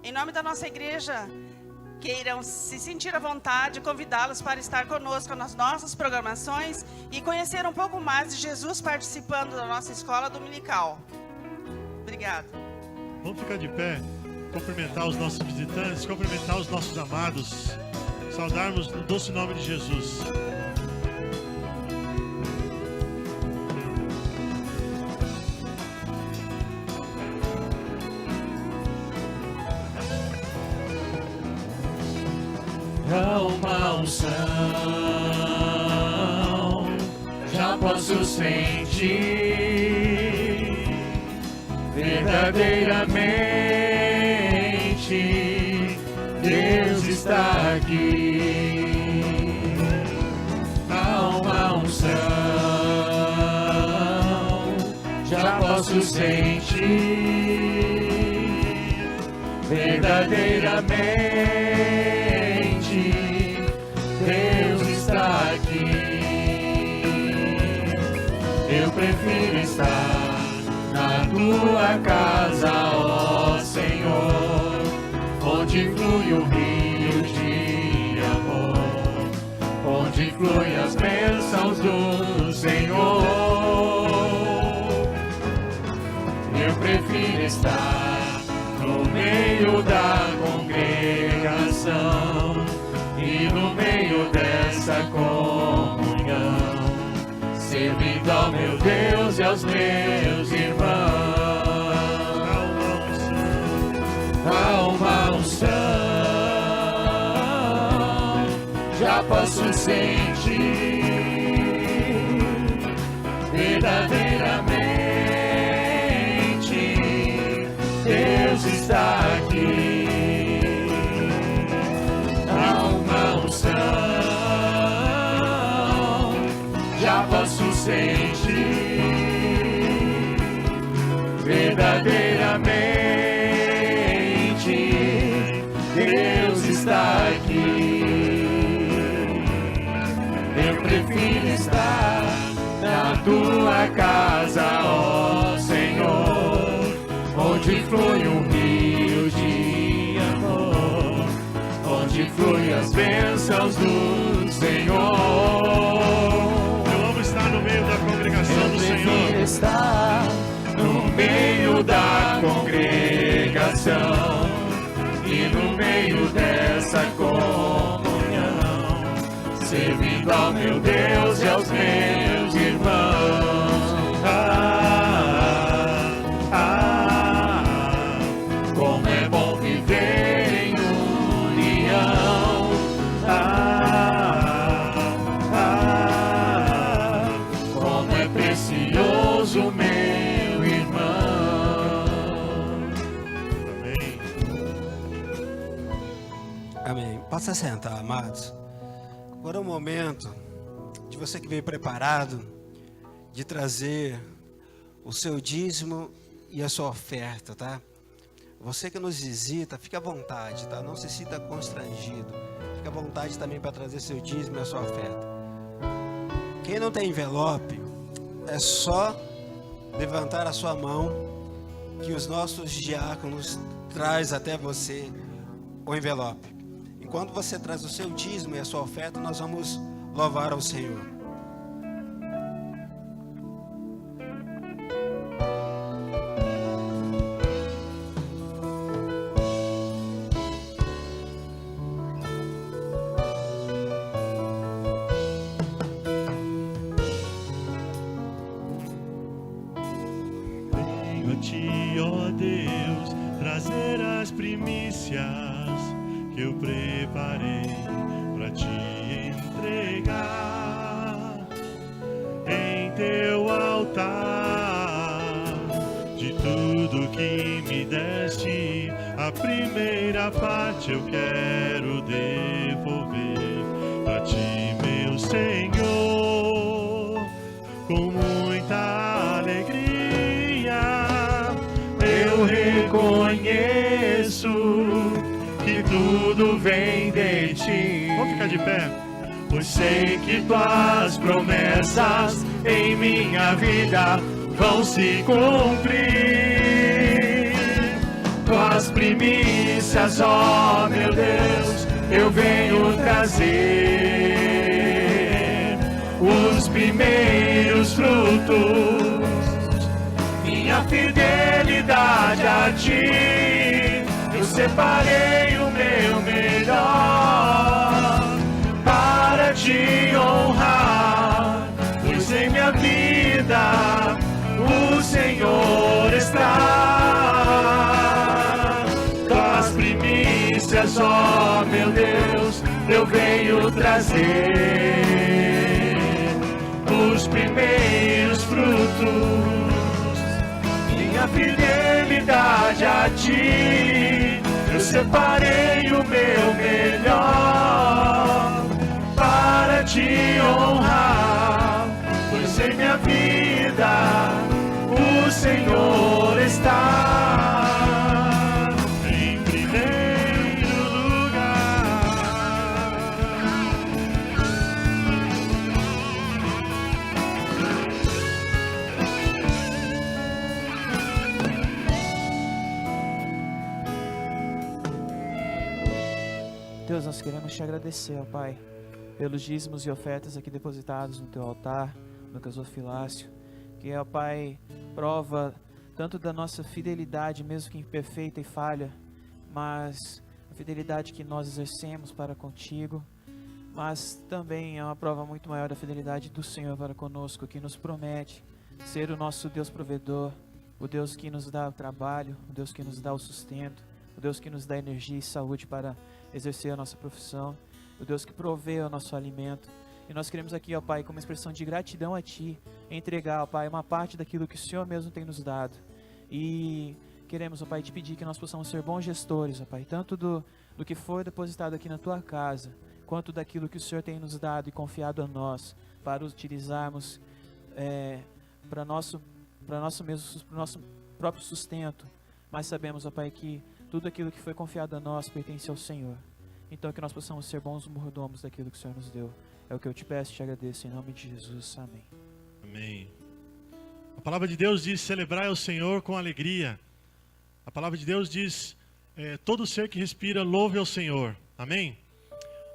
Em nome da nossa igreja, queiram se sentir à vontade, convidá-los para estar conosco nas nossas programações e conhecer um pouco mais de Jesus participando da nossa escola dominical. Obrigada. Vamos ficar de pé, cumprimentar os nossos visitantes, cumprimentar os nossos amados, saudarmos no doce nome de Jesus. Há uma unção, já posso sentir, verdadeiramente, Deus está aqui. Há uma unção, já posso sentir, verdadeiramente, Deus está aqui. Eu prefiro estar na tua casa, ó Senhor, onde flui o rio de amor, onde flui as bênçãos do Senhor. Eu prefiro estar no meio da congregação e no meio dessa comunhão, servindo ao meu Deus e aos meus irmãos. Há uma unção, já posso sentir, verdadeiramente, Deus está aqui. Já posso sentir, verdadeiramente, Deus está aqui. Eu prefiro estar na tua casa, ó Senhor, onde flui um rio de amor, onde flui as bênçãos do Senhor. No meio da congregação do Senhor. Estar no meio da congregação e no meio dessa comunhão, servindo ao meu Deus e aos meus irmãos. Como é bom viver em união. Precioso meu irmão. Amém. Amém. Possa sentar, amados. Agora é o momento de você que veio preparado de trazer o seu dízimo e a sua oferta, tá? Você que nos visita, fica à vontade, tá? Não se sinta constrangido. Fica à vontade também para trazer seu dízimo e a sua oferta. Quem não tem envelope, é só levantar a sua mão, que os nossos diáconos traz até você o envelope. Enquanto você traz o seu dízimo e a sua oferta, nós vamos louvar ao Senhor. Venho a ti, ó Deus, trazer as primícias que eu preparei para te entregar em teu altar. De tudo que me deste, a primeira parte eu quero devolver para ti, meu Senhor, com muita alegria. Eu reconheço que tudo vem de ti. Vamos ficar de pé. Pois sei que tuas promessas em minha vida vão se cumprir. Tuas primícias, ó meu Deus, eu venho trazer os primeiros frutos, minha fidelidade a ti. Eu separei o meu melhor para te honrar, pois em minha vida o Senhor está. Tuas primícias, ó meu Deus, eu venho trazer os primeiros frutos, minha fidelidade a ti. Eu separei o meu melhor para te honrar, pois em minha vida o Senhor está em primeiro lugar. Deus, nós queremos te agradecer, ó Pai, pelos dízimos e ofertas aqui depositados no teu altar, no gasofilácio, que é, ó Pai, prova tanto da nossa fidelidade, mesmo que imperfeita e falha, mas a fidelidade que nós exercemos para contigo, mas também é uma prova muito maior da fidelidade do Senhor para conosco, que nos promete ser o nosso Deus provedor, o Deus que nos dá o trabalho, o Deus que nos dá o sustento, o Deus que nos dá energia e saúde para exercer a nossa profissão, o Deus que provê o nosso alimento. E nós queremos aqui, ó Pai, como expressão de gratidão a Ti, entregar, ó Pai, uma parte daquilo que o Senhor mesmo tem nos dado. E queremos, ó Pai, te pedir que nós possamos ser bons gestores, ó Pai, tanto do que foi depositado aqui na Tua casa, quanto daquilo que o Senhor tem nos dado e confiado a nós, para utilizarmos para nosso próprio sustento. Mas sabemos, ó Pai, que tudo aquilo que foi confiado a nós pertence ao Senhor. Então que nós possamos ser bons mordomos daquilo que o Senhor nos deu. É o que eu te peço e te agradeço em nome de Jesus. Amém. Amém. A palavra de Deus diz: celebrai ao Senhor com alegria. A palavra de Deus diz: todo ser que respira, louve ao Senhor. Amém?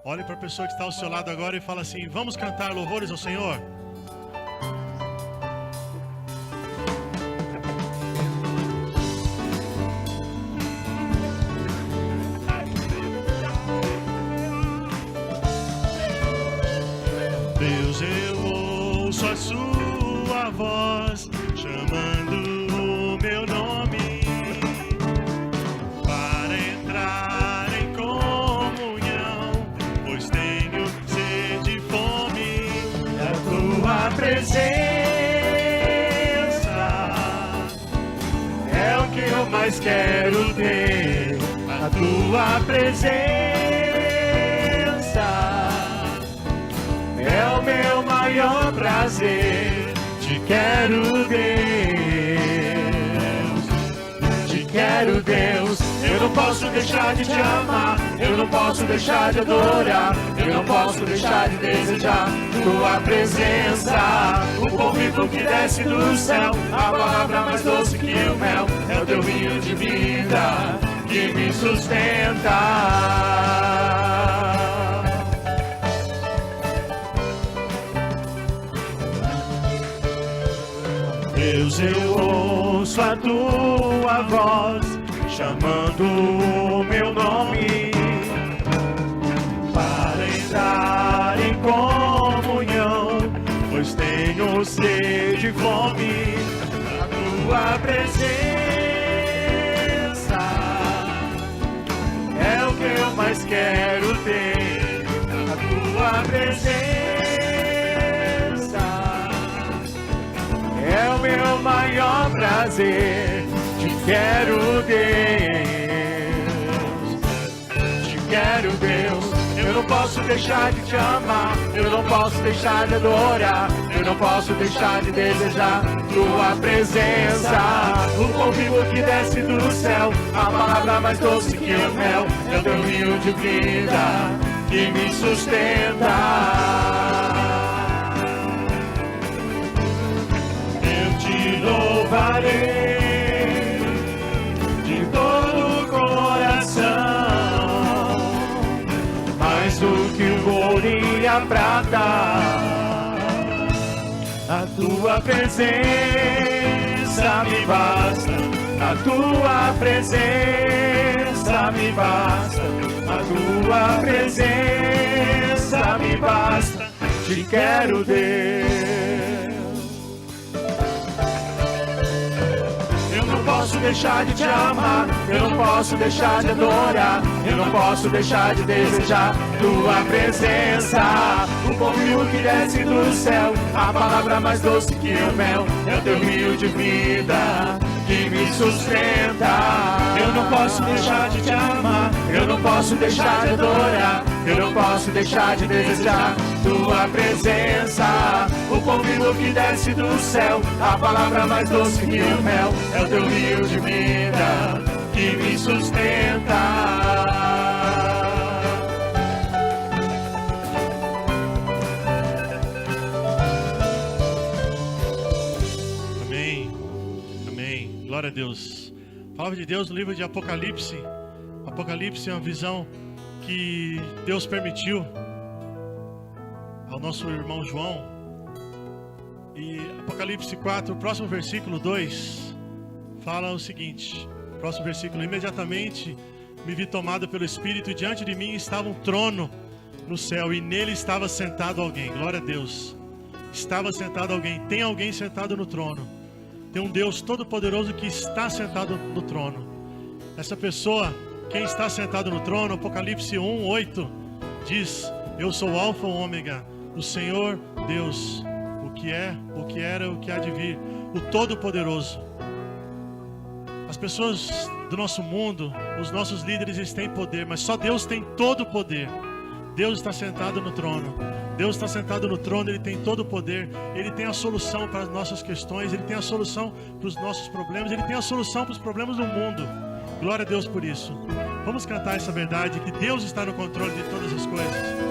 Olhe para a pessoa que está ao seu lado agora e fala assim: vamos cantar louvores ao Senhor? Deus, eu ouço a sua voz chamando o meu nome para entrar em comunhão, pois tenho sede e fome da tua presença. É o que eu mais quero ter, a tua presença. É o meu maior prazer, te quero, Deus, te quero, Deus. Eu não posso deixar de te amar, eu não posso deixar de adorar, eu não posso deixar de desejar tua presença. O pão vivo que desce do céu, a palavra mais doce que o mel, é o teu vinho de vida que me sustenta. Deus, eu ouço a tua voz chamando o meu nome para entrar em comunhão, pois tenho sede e fome da tua presença. É o que eu mais quero ter, a tua presença. É o meu maior prazer, te quero, Deus, te quero, Deus. Eu não posso deixar de te amar, eu não posso deixar de adorar, eu não posso deixar de desejar tua presença. O pão vivo que desce do céu, a palavra mais doce que o mel, é o teu rio de vida que me sustenta. Te louvarei de todo o coração, mais do que o ouro e a prata. A tua presença me basta, a tua presença me basta, a tua presença me basta. Te quero, Deus. Eu não posso deixar de te amar, eu não posso deixar de adorar, eu não posso deixar de desejar tua presença. O pão vivo que desce do céu, a palavra mais doce que o mel, é o teu rio de vida que me sustenta. Eu não posso deixar de te amar, eu não posso deixar de adorar, eu não posso deixar de desejar tua presença. O pão vivo que desce do céu, a palavra mais doce que o mel, é o teu rio de vida que me sustenta. Glória a Deus. A palavra de Deus no livro de Apocalipse. Apocalipse é uma visão que Deus permitiu ao nosso irmão João. E Apocalipse 4, o próximo versículo 2, fala o seguinte. Próximo versículo: imediatamente me vi tomado pelo Espírito e diante de mim estava um trono no céu e nele estava sentado alguém. Glória a Deus. Estava sentado alguém. Tem alguém sentado no trono. Tem um Deus todo-poderoso que está sentado no trono. Essa pessoa, quem está sentado no trono, Apocalipse 1, 8, diz: eu sou o Alfa e o Ômega, o Senhor Deus, o que é, o que era, o que há de vir, o Todo-Poderoso. As pessoas do nosso mundo, os nossos líderes, eles têm poder, mas só Deus tem todo o poder. Deus está sentado no trono. Deus está sentado no trono, Ele tem todo o poder. Ele tem a solução para as nossas questões, Ele tem a solução para os nossos problemas, Ele tem a solução para os problemas do mundo. Glória a Deus por isso. Vamos cantar essa verdade, que Deus está no controle de todas as coisas.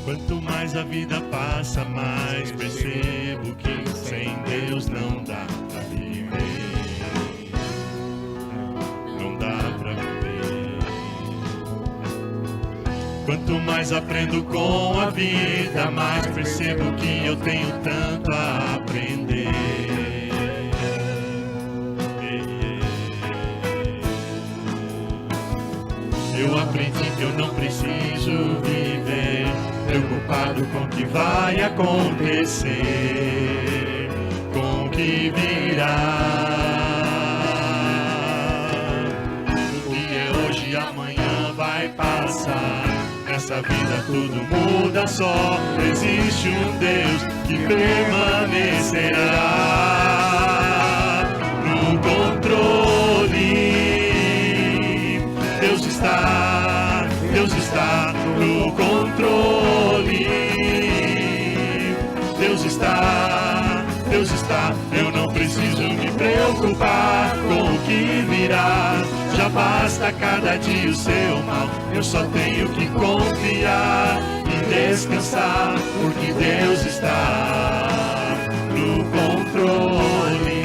Quanto mais a vida passa, mais percebo que sem Deus não dá pra viver. Não dá pra viver. Quanto mais aprendo com a vida, mais percebo que eu tenho tanto a aprender. Eu aprendi que eu não preciso viver preocupado com o que vai acontecer, com o que virá. O que é hoje, amanhã vai passar. Nessa vida tudo muda, só existe um Deus que permanecerá no controle. Deus está no controle. Deus está. Eu não preciso me preocupar com o que virá. Já basta cada dia o seu mal. Eu só tenho que confiar e descansar, porque Deus está no controle.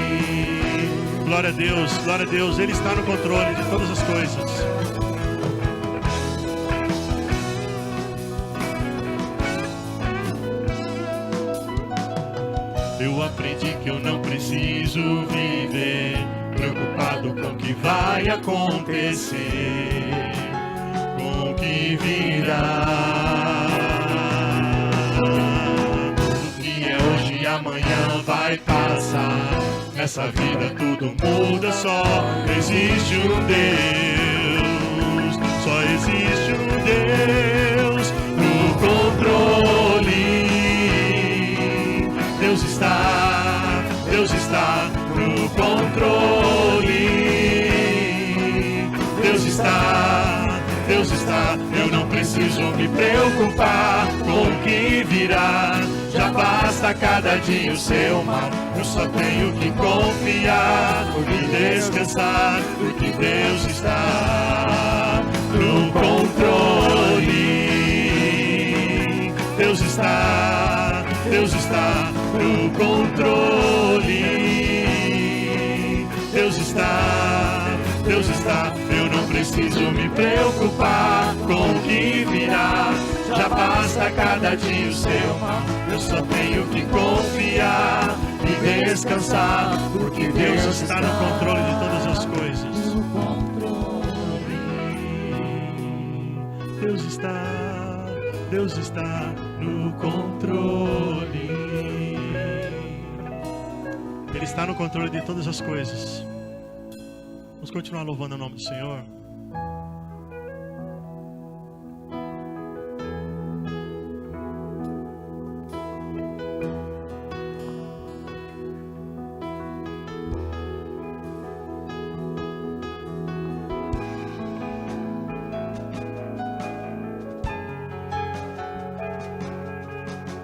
Glória a Deus, Ele está no controle de todas as coisas. Eu aprendi que eu não preciso viver preocupado com o que vai acontecer, com o que virá. O que é hoje e amanhã vai passar. Nessa vida tudo muda, só existe um Deus. Só existe um Deus no controle. Deus está no controle. Deus está, eu não preciso me preocupar com o que virá. Já basta cada dia o seu mal. Eu só tenho que confiar e descansar, porque Deus está no controle. Deus está no controle. Deus está, eu não preciso me preocupar com o que virá. Já basta cada dia o seu mal. Eu só tenho que confiar e descansar, porque Deus está no controle de todas as coisas. Deus está no controle. Ele está no controle de todas as coisas. Vamos continuar louvando o nome do Senhor.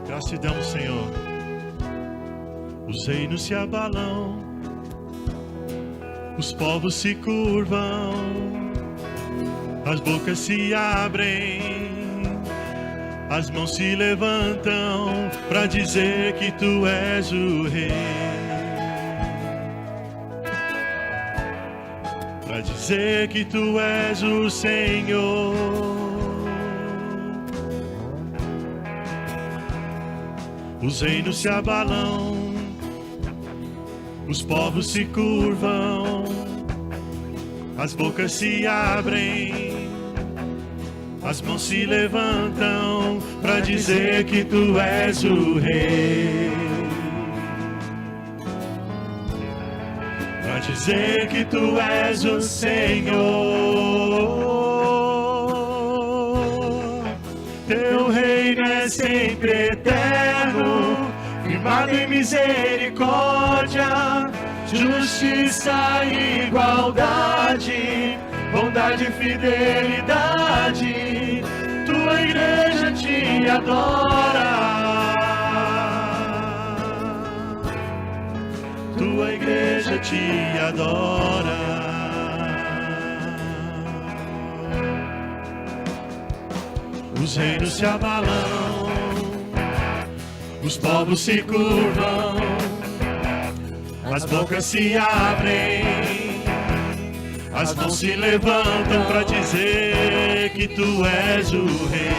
Graças te damos, Senhor. Os reinos se abalam, os povos se curvam, as bocas se abrem, as mãos se levantam para dizer que tu és o rei, para dizer que tu és o Senhor. Os reinos se abalam, os povos se curvam, as bocas se abrem, as mãos se levantam para dizer que tu és o rei, para dizer que tu és o Senhor. Teu reino é sempre eterno, firmado em misericórdia, justiça e igualdade, bondade e fidelidade. Tua igreja te adora, tua igreja te adora. Os reinos se abalam, os povos se curvam, as bocas se abrem, as mãos se levantam para dizer que tu és o rei,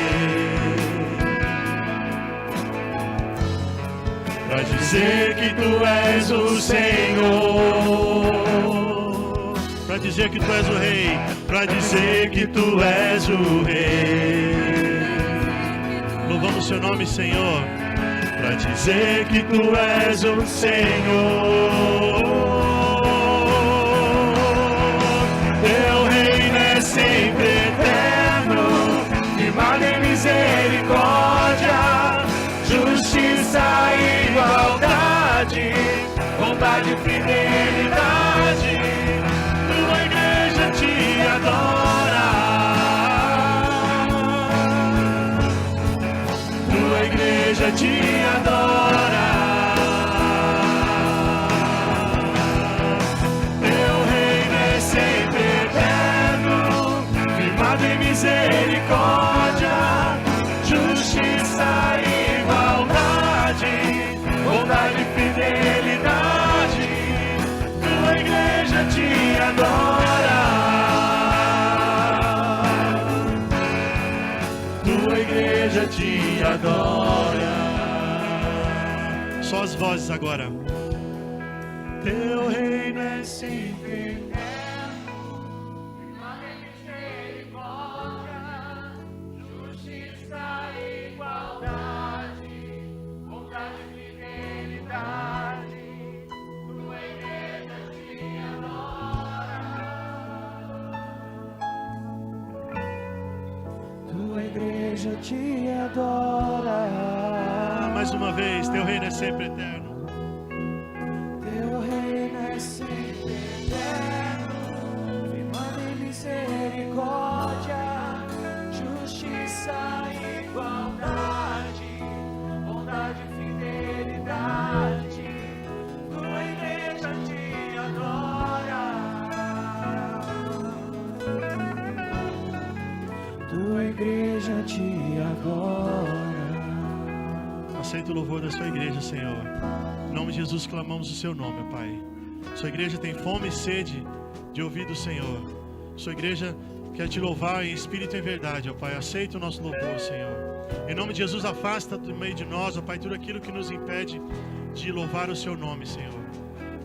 para dizer que tu és o Senhor, para dizer que tu és o rei, para dizer que tu és o rei. Louvamos seu nome, Senhor. Para dizer que tu és o Senhor. Teu reino é sempre eterno, firmado em misericórdia, justiça e igualdade, bondade e fidelidade. Tua igreja te adora, tua igreja te adora. igreja te adora. Só as vozes agora. Teu reino é sempre te adora. Mais uma vez, teu reino é sempre eterno. Teu reino é sempre eterno, firmado em misericórdia, justiça, igualdade, bondade e fidelidade. Tua igreja te adora. Tua igreja te adora. Aceita o louvor da sua igreja, Senhor. Em nome de Jesus clamamos o seu nome, Pai. Sua igreja tem fome e sede de ouvir do Senhor. Sua igreja quer te louvar em espírito e em verdade, ó Pai. Aceita o nosso louvor, Senhor. Em nome de Jesus, afasta do meio de nós, ó Pai, tudo aquilo que nos impede de louvar o seu nome, Senhor.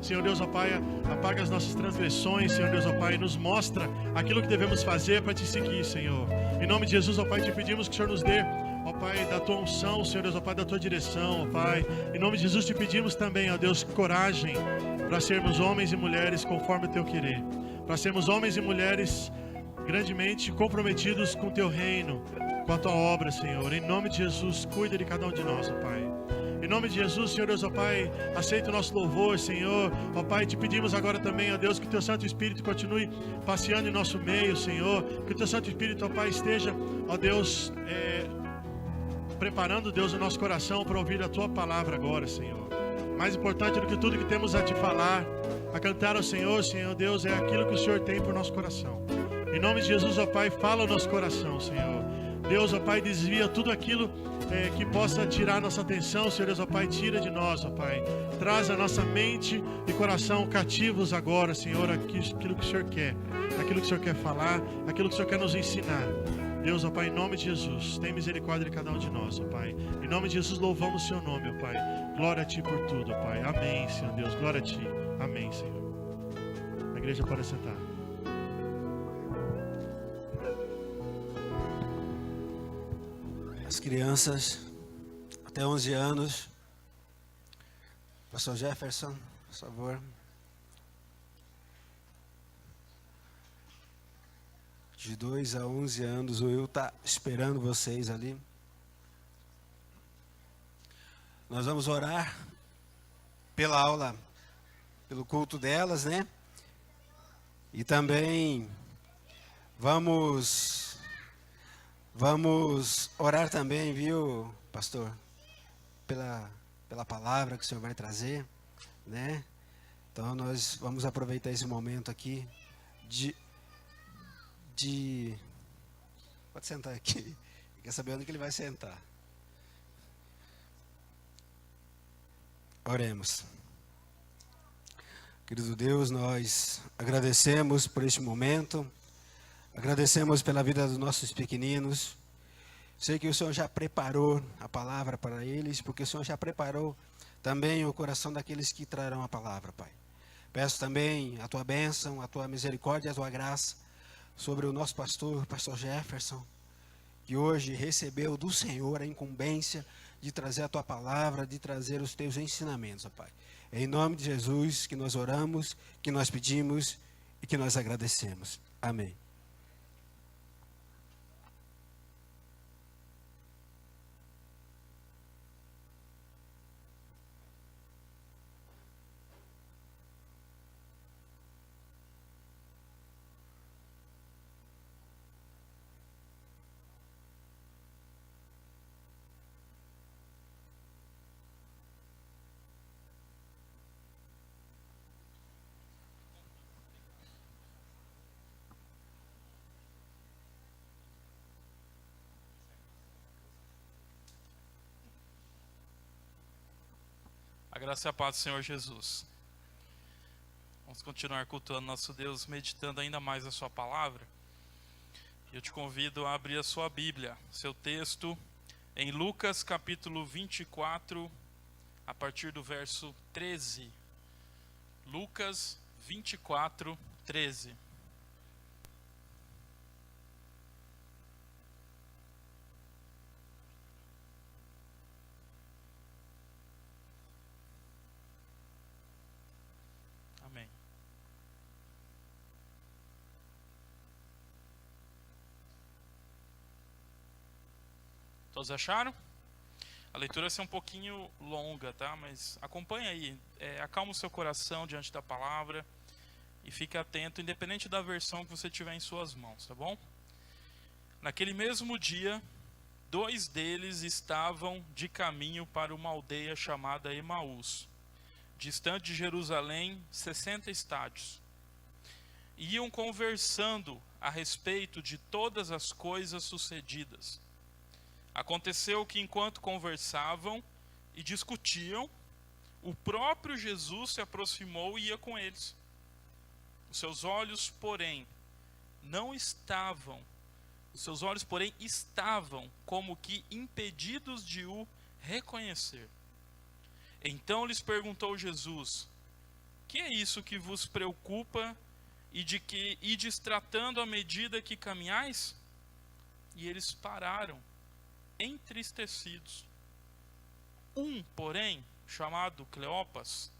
Senhor Deus, ó Pai, apaga as nossas transgressões, Senhor Deus, ó Pai, nos mostra aquilo que devemos fazer para te seguir, Senhor. Em nome de Jesus, ó Pai, te pedimos que o Senhor nos dê, ó Pai, da tua unção, Senhor Deus, ó Pai, da tua direção, ó Pai. Em nome de Jesus te pedimos também, ó Deus, coragem para sermos homens e mulheres conforme o teu querer. Para sermos homens e mulheres grandemente comprometidos com o teu reino, com a tua obra, Senhor. Em nome de Jesus, cuida de cada um de nós, ó Pai. Em nome de Jesus, Senhor Deus, ó Pai, aceita o nosso louvor, Senhor. Ó Pai, te pedimos agora também, ó Deus, que o teu Santo Espírito continue passeando em nosso meio, Senhor. Que o teu Santo Espírito, ó Pai, esteja, ó Deus, preparando, Deus, o nosso coração para ouvir a tua palavra agora, Senhor. Mais importante do que tudo que temos a te falar, a cantar ao Senhor, Senhor Deus, é aquilo que o Senhor tem para o nosso coração. Em nome de Jesus, ó Pai, fala o nosso coração, Senhor. Deus, ó Pai, desvia tudo aquilo que possa tirar nossa atenção, Senhor Deus, ó Pai, tira de nós, ó Pai. Traz a nossa mente e coração cativos agora, Senhor, aquilo que o Senhor quer, aquilo que o Senhor quer falar, aquilo que o Senhor quer nos ensinar. Deus, ó Pai, em nome de Jesus, tem misericórdia de cada um de nós, ó Pai. Em nome de Jesus, louvamos o seu nome, ó Pai. Glória a Ti por tudo, ó Pai. Amém, Senhor Deus, glória a Ti. Amém, Senhor. A igreja pode sentar. As crianças até 11 anos. Pastor Jefferson, por favor. De 2 a 11 anos, o Will está esperando vocês ali. Nós vamos orar pela aula, pelo culto delas, né? E também vamos orar também, viu, pastor? Pela palavra que o Senhor vai trazer, né? Então nós vamos aproveitar esse momento aqui de pode sentar aqui. Quer saber onde que ele vai sentar? Oremos. Querido Deus, nós agradecemos por este momento. Agradecemos pela vida dos nossos pequeninos. Sei que o Senhor já preparou a palavra para eles, porque o Senhor já preparou também o coração daqueles que trarão a palavra, Pai. Peço também a tua bênção, a tua misericórdia, a tua graça sobre o nosso pastor Jefferson, que hoje recebeu do Senhor a incumbência de trazer a tua palavra, de trazer os teus ensinamentos, ó Pai. É em nome de Jesus que nós oramos, que nós pedimos e que nós agradecemos. Amém. A graça e a paz do Senhor Jesus. Vamos continuar cultuando nosso Deus, meditando ainda mais a sua palavra. Eu te convido a abrir a sua Bíblia, seu texto, em Lucas capítulo 24, a partir do verso 13. Lucas 24, 13. Amém. Todos acharam? A leitura vai ser um pouquinho longa, tá? Mas acompanha aí. Acalma o seu coração diante da palavra e fique atento, independente da versão que você tiver em suas mãos, tá bom? Naquele mesmo dia, 2 deles estavam de caminho para uma aldeia chamada Emaús, distante de Jerusalém 60 estádios. Iam conversando a respeito de todas as coisas sucedidas. Aconteceu que enquanto conversavam e discutiam, o próprio Jesus se aproximou e ia com eles. Os seus olhos, porém, estavam como que impedidos de o reconhecer. Então lhes perguntou Jesus: que é isso que vos preocupa e de que ides tratando à medida que caminhais? E eles pararam, entristecidos. Porém, chamado Cleopas,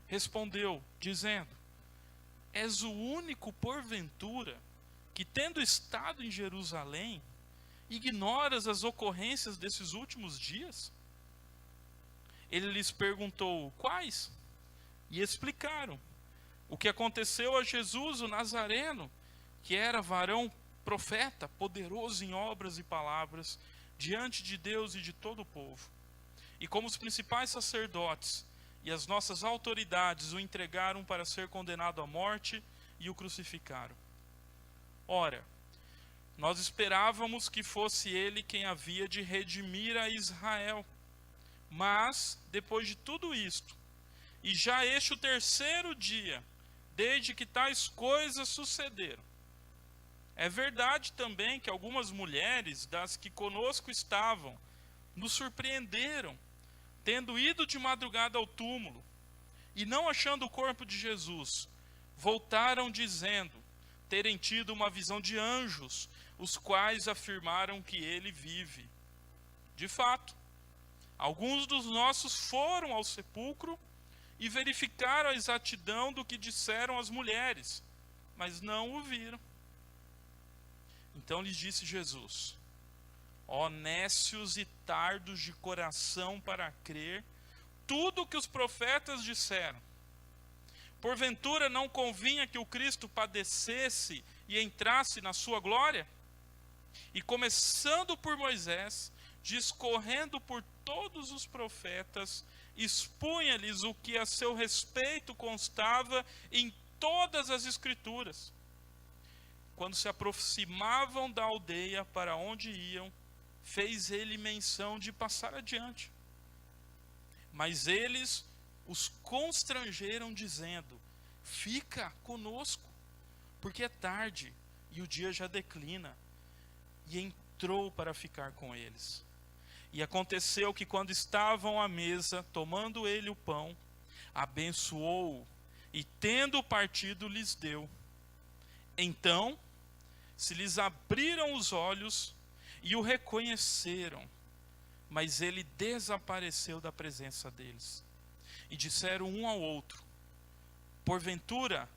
respondeu, dizendo: és o único, porventura, que, tendo estado em Jerusalém, ignoras as ocorrências desses últimos dias? Ele lhes perguntou: quais? E explicaram o que aconteceu a Jesus, o Nazareno, que era varão profeta, poderoso em obras e palavras, diante de Deus e de todo o povo. E como os principais sacerdotes e as nossas autoridades o entregaram para ser condenado à morte e o crucificaram. Ora, nós esperávamos que fosse ele quem havia de redimir a Israel. Mas, depois de tudo isto, e já este o 3º dia, desde que tais coisas sucederam, é verdade também que algumas mulheres das que conosco estavam nos surpreenderam, tendo ido de madrugada ao túmulo, e não achando o corpo de Jesus, voltaram dizendo terem tido uma visão de anjos, os quais afirmaram que ele vive. De fato, alguns dos nossos foram ao sepulcro e verificaram a exatidão do que disseram as mulheres, mas não o viram. Então lhes disse Jesus: ó nécios e tardos de coração para crer tudo o que os profetas disseram. Porventura não convinha que o Cristo padecesse e entrasse na sua glória? E começando por Moisés, discorrendo por todos os profetas, expunha-lhes o que a seu respeito constava em todas as Escrituras. Quando se aproximavam da aldeia para onde iam, fez ele menção de passar adiante. Mas eles os constrangeram, dizendo: fica conosco, porque é tarde e o dia já declina. E entrou para ficar com eles. E aconteceu que, quando estavam à mesa, tomando ele o pão, abençoou-o e, tendo partido, lhes deu. Então se lhes abriram os olhos e o reconheceram, mas ele desapareceu da presença deles. E disseram um ao outro: porventura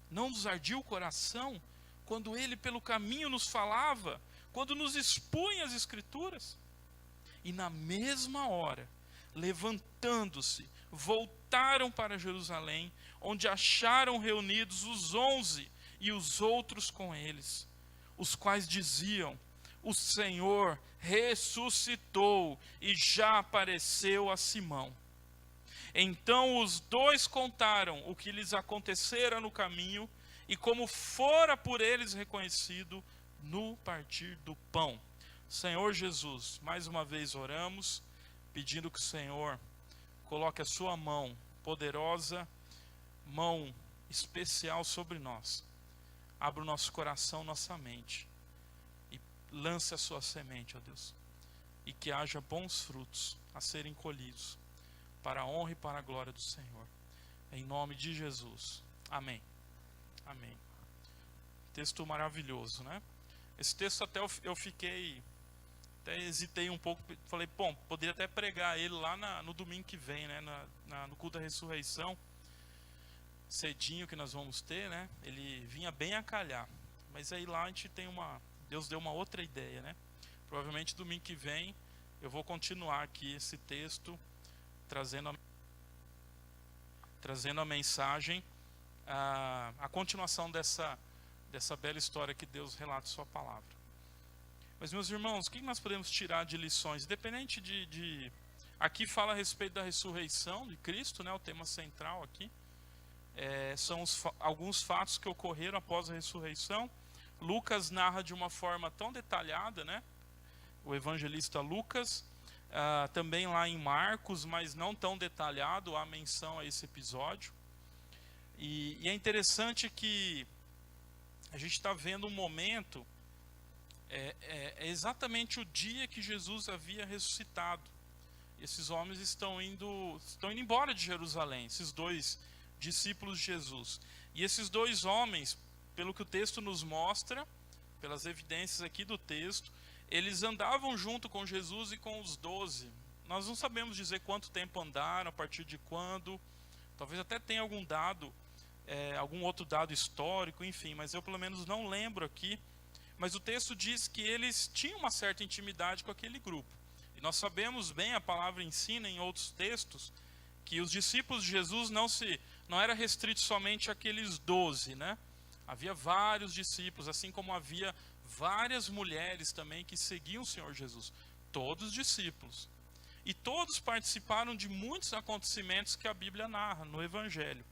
não nos ardia o coração quando ele pelo caminho nos falava, quando nos expunha as Escrituras? E na mesma hora, levantando-se, voltaram para Jerusalém, onde acharam reunidos os 11 e os outros com eles, os quais diziam: o Senhor ressuscitou e já apareceu a Simão. Então os 2 contaram o que lhes acontecera no caminho e como fora por eles reconhecido no partir do pão. Senhor Jesus, mais uma vez oramos, pedindo que o Senhor coloque a sua mão poderosa, mão especial sobre nós. Abra o nosso coração, nossa mente, e lance a sua semente, ó Deus, e que haja bons frutos a serem colhidos, para a honra e para a glória do Senhor. Em nome de Jesus. Amém. Amém. Texto maravilhoso, né? Esse texto até eu fiquei, até hesitei um pouco, falei, bom, poderia até pregar ele lá no domingo que vem, né? No culto da ressurreição, cedinho que nós vamos ter, né? Ele vinha bem a calhar, mas aí lá a gente tem Deus deu uma outra ideia, né? Provavelmente domingo que vem eu vou continuar aqui esse texto, trazendo a mensagem, a continuação dessa bela história que Deus relata em sua palavra. Mas, meus irmãos, o que nós podemos tirar de lições? Independente aqui fala a respeito da ressurreição de Cristo, né? O tema central aqui. São alguns fatos que ocorreram após a ressurreição. Lucas narra de uma forma tão detalhada, né? O evangelista Lucas, também lá em Marcos, mas não tão detalhado, há menção a esse episódio. E é interessante que a gente está vendo um momento, é exatamente o dia que Jesus havia ressuscitado. Esses homens estão indo embora de Jerusalém, esses dois discípulos de Jesus. E esses dois homens, pelo que o texto nos mostra, pelas evidências aqui do texto, eles andavam junto com Jesus e com os 12. Nós não sabemos dizer quanto tempo andaram, a partir de quando. Talvez até tenha algum dado, algum outro dado histórico, enfim, mas eu pelo menos não lembro aqui. Mas o texto diz que eles tinham uma certa intimidade com aquele grupo. E nós sabemos bem, a palavra ensina em outros textos, que os discípulos de Jesus não era restrito somente àqueles 12, né? Havia vários discípulos, assim como havia várias mulheres também que seguiam o Senhor Jesus. Todos discípulos. E todos participaram de muitos acontecimentos que a Bíblia narra no Evangelho.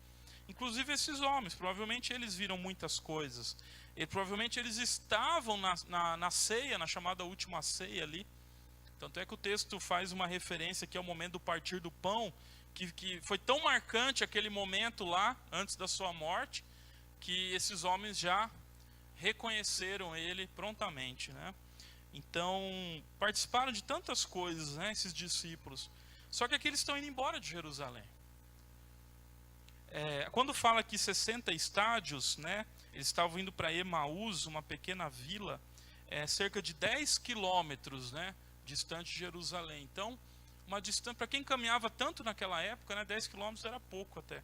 Inclusive esses homens, provavelmente eles viram muitas coisas. E provavelmente eles estavam na ceia, na chamada última ceia ali. Tanto é que o texto faz uma referência aqui ao momento do partir do pão, que foi tão marcante aquele momento lá, antes da sua morte, que esses homens já reconheceram ele prontamente, né? Então, participaram de tantas coisas, né, esses discípulos. Só que aqui eles estão indo embora de Jerusalém. Quando fala aqui 60 estádios, né, eles estavam indo para Emaús, uma pequena vila, cerca de 10 quilômetros, né, distante de Jerusalém. Então, uma distância, para quem caminhava tanto naquela época, né, 10 quilômetros era pouco até.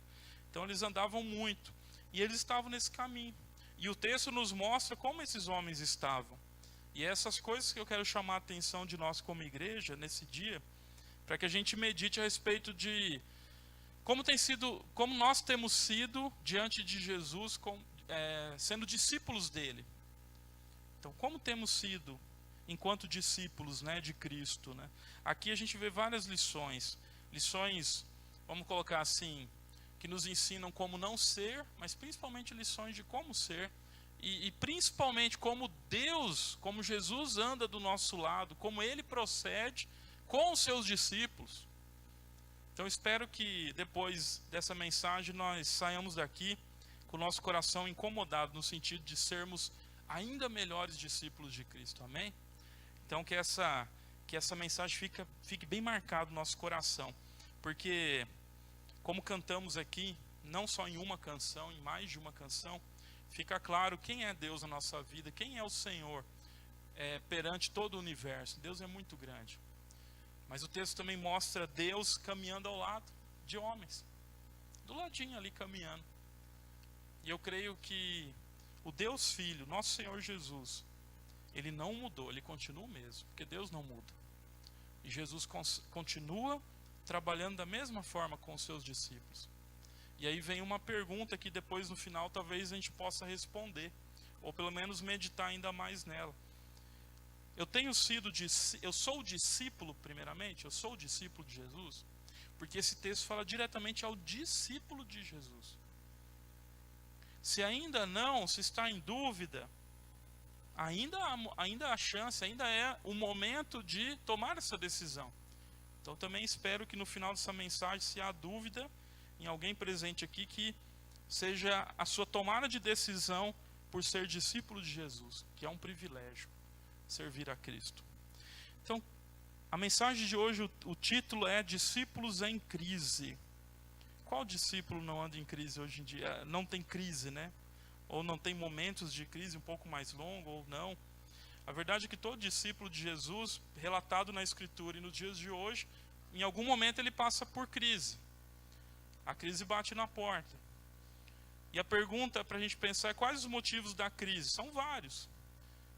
Então, eles andavam muito. E eles estavam nesse caminho. E o texto nos mostra como esses homens estavam. E essas coisas que eu quero chamar a atenção de nós como igreja nesse dia, para que a gente medite a respeito de como nós temos sido diante de Jesus, sendo discípulos dele. Então, como temos sido enquanto discípulos, né, de Cristo, né? Aqui a gente vê várias lições, vamos colocar assim, que nos ensinam como não ser, mas principalmente lições de como ser, e principalmente como Deus, como Jesus anda do nosso lado, como Ele procede com os seus discípulos. Então espero que depois dessa mensagem nós saiamos daqui com o nosso coração incomodado, no sentido de sermos ainda melhores discípulos de Cristo, amém? Então que essa mensagem fique bem marcada no nosso coração, porque como cantamos aqui, não só em uma canção, em mais de uma canção, fica claro quem é Deus na nossa vida, quem é o Senhor perante todo o universo. Deus é muito grande. Mas o texto também mostra Deus caminhando ao lado de homens, do ladinho ali caminhando. E eu creio que o Deus Filho, nosso Senhor Jesus, Ele não mudou, Ele continua o mesmo, porque Deus não muda. E Jesus continua trabalhando da mesma forma com os seus discípulos. E aí vem uma pergunta que depois no final talvez a gente possa responder, ou pelo menos meditar ainda mais nela. Eu sou discípulo primeiramente, eu sou discípulo de Jesus, porque esse texto fala diretamente ao discípulo de Jesus. Se ainda não, se está em dúvida, ainda há chance, ainda é o momento de tomar essa decisão. Então também espero que no final dessa mensagem, se há dúvida em alguém presente aqui, que seja a sua tomada de decisão por ser discípulo de Jesus, que é um privilégio. servir a Cristo. Então, a mensagem de hoje, o título é Discípulos em Crise. Qual discípulo não anda em crise hoje em dia? Não tem crise, né? Ou não tem momentos de crise um pouco mais longo, ou não. A verdade é que todo discípulo de Jesus, relatado na Escritura e nos dias de hoje, em algum momento ele passa por crise. A crise bate na porta. E a pergunta para a gente pensar é quais os motivos da crise? São vários.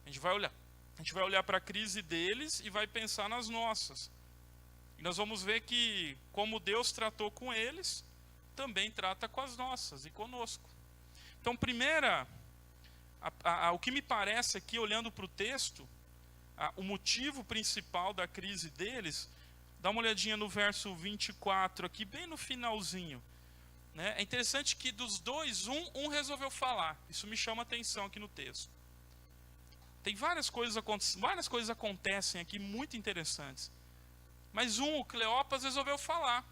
A gente vai olhar para a crise deles e vai pensar nas nossas. E nós vamos ver que, como Deus tratou com eles, também trata com as nossas e conosco. Então, o que me parece aqui, olhando para o texto, o motivo principal da crise deles, dá uma olhadinha no verso 24, aqui bem no finalzinho. Né? É interessante que dos dois, um resolveu falar. Isso me chama a atenção aqui no texto. Tem várias coisas acontecem aqui muito interessantes. Mas o Cleopas, resolveu falar.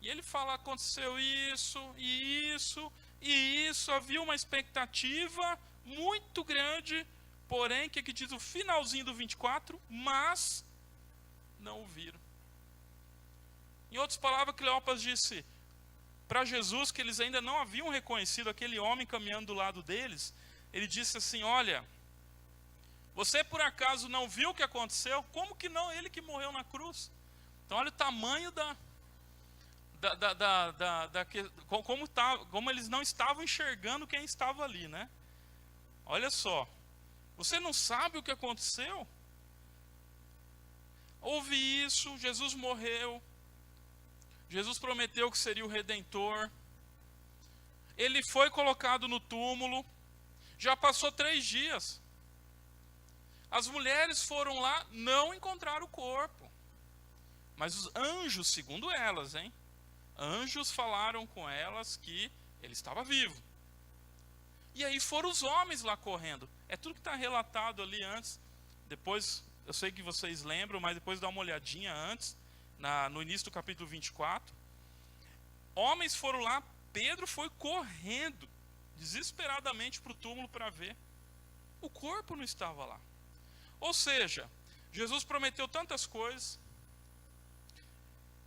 E ele fala, aconteceu isso, e isso, e isso. Havia uma expectativa muito grande, porém, que aqui diz o finalzinho do 24, mas não o viram. Em outras palavras, Cleopas disse para Jesus que eles ainda não haviam reconhecido aquele homem caminhando do lado deles. Ele disse assim, olha, você por acaso não viu o que aconteceu? Como que não? Ele que morreu na cruz. Então olha o tamanho como eles não estavam enxergando quem estava ali, né? Olha só, você não sabe o que aconteceu? Houve isso, Jesus morreu, Jesus prometeu que seria o Redentor, ele foi colocado no túmulo, já passou 3 dias, as mulheres foram lá, não encontraram o corpo, mas os anjos, segundo elas, anjos falaram com elas que ele estava vivo. E aí foram os homens lá correndo. É tudo que está relatado ali antes. Depois, eu sei que vocês lembram, mas depois dá uma olhadinha antes, no início do capítulo 24. Homens foram lá, Pedro foi correndo, desesperadamente para o túmulo para ver. O corpo não estava lá. Ou seja, Jesus prometeu tantas coisas,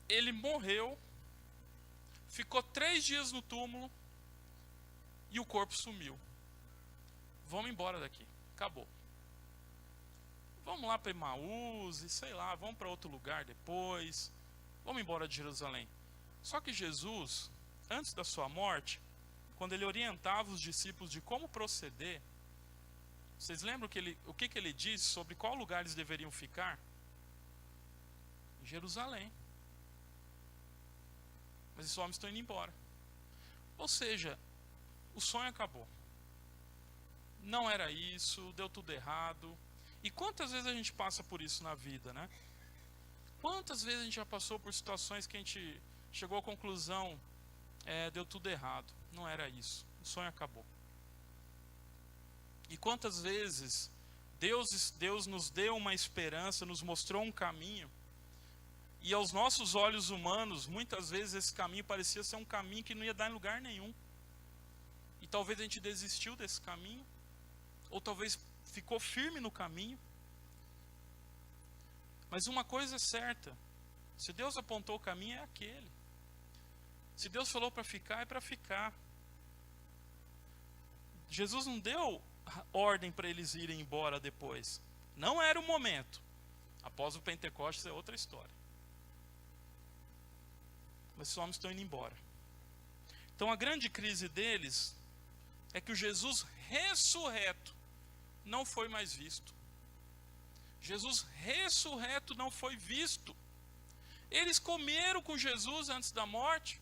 ele morreu, ficou 3 dias no túmulo e o corpo sumiu. Vamos embora daqui, acabou. Vamos lá para Emaús, e sei lá, vamos para outro lugar depois. Vamos embora de Jerusalém. Só que Jesus, antes da sua morte, quando ele orientava os discípulos de como proceder, vocês lembram o que ele disse sobre qual lugar eles deveriam ficar? Em Jerusalém. Mas esses homens estão indo embora. Ou seja, o sonho acabou. Não era isso, deu tudo errado. E quantas vezes a gente passa por isso na vida, né? Quantas vezes a gente já passou por situações que a gente chegou à conclusão, deu tudo errado, não era isso, o sonho acabou. E quantas vezes Deus nos deu uma esperança, nos mostrou um caminho, e aos nossos olhos humanos, muitas vezes esse caminho parecia ser um caminho que não ia dar em lugar nenhum. E talvez a gente desistiu desse caminho, ou talvez ficou firme no caminho. Mas uma coisa é certa, se Deus apontou o caminho, é aquele. Se Deus falou para ficar, é para ficar. Jesus não deu ordem para eles irem embora depois. Não era o momento. Após o Pentecostes é outra história. Mas esses homens estão indo embora. Então a grande crise deles é que o Jesus ressurreto não foi mais visto. Jesus ressurreto não foi visto. Eles comeram com Jesus antes da morte.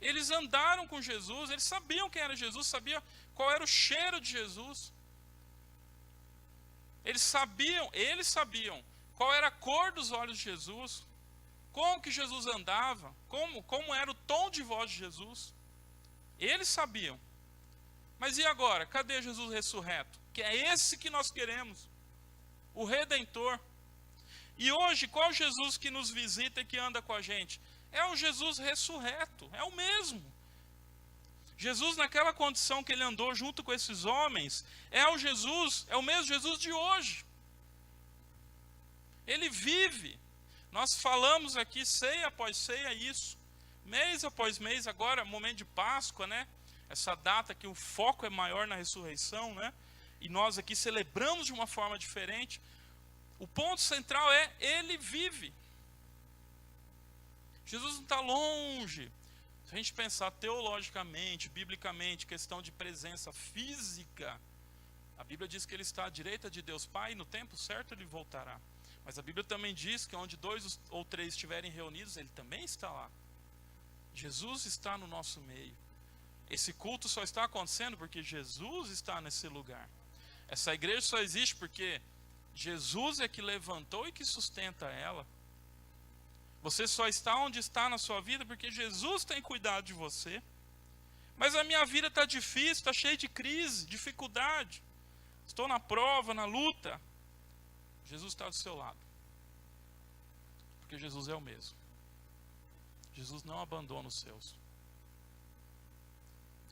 Eles andaram com Jesus. Eles sabiam quem era Jesus, sabiam qual era o cheiro de Jesus. Eles sabiam qual era a cor dos olhos de Jesus, como que Jesus andava, como era o tom de voz de Jesus. Eles sabiam. Mas e agora? Cadê Jesus ressurreto? Que é esse que nós queremos, o Redentor. E hoje, qual Jesus que nos visita e que anda com a gente? É o Jesus ressurreto, é o mesmo. Jesus, naquela condição que ele andou junto com esses homens, é o mesmo Jesus de hoje. Ele vive. Nós falamos aqui ceia após ceia isso, mês após mês, agora momento de Páscoa, né? Essa data que o foco é maior na ressurreição, né? E nós aqui celebramos de uma forma diferente. O ponto central é, ele vive. Jesus não está longe. Se a gente pensar teologicamente, biblicamente, questão de presença física, a Bíblia diz que ele está à direita de Deus Pai, e no tempo certo ele voltará. Mas a Bíblia também diz que onde 2 ou 3 estiverem reunidos, ele também está lá. Jesus está no nosso meio. Esse culto só está acontecendo porque Jesus está nesse lugar. Essa igreja só existe porque Jesus é que levantou e que sustenta ela. Você só está onde está na sua vida porque Jesus tem cuidado de você. Mas a minha vida está difícil, está cheia de crise, dificuldade. Estou na prova, na luta. Jesus está do seu lado. Porque Jesus é o mesmo. Jesus não abandona os seus.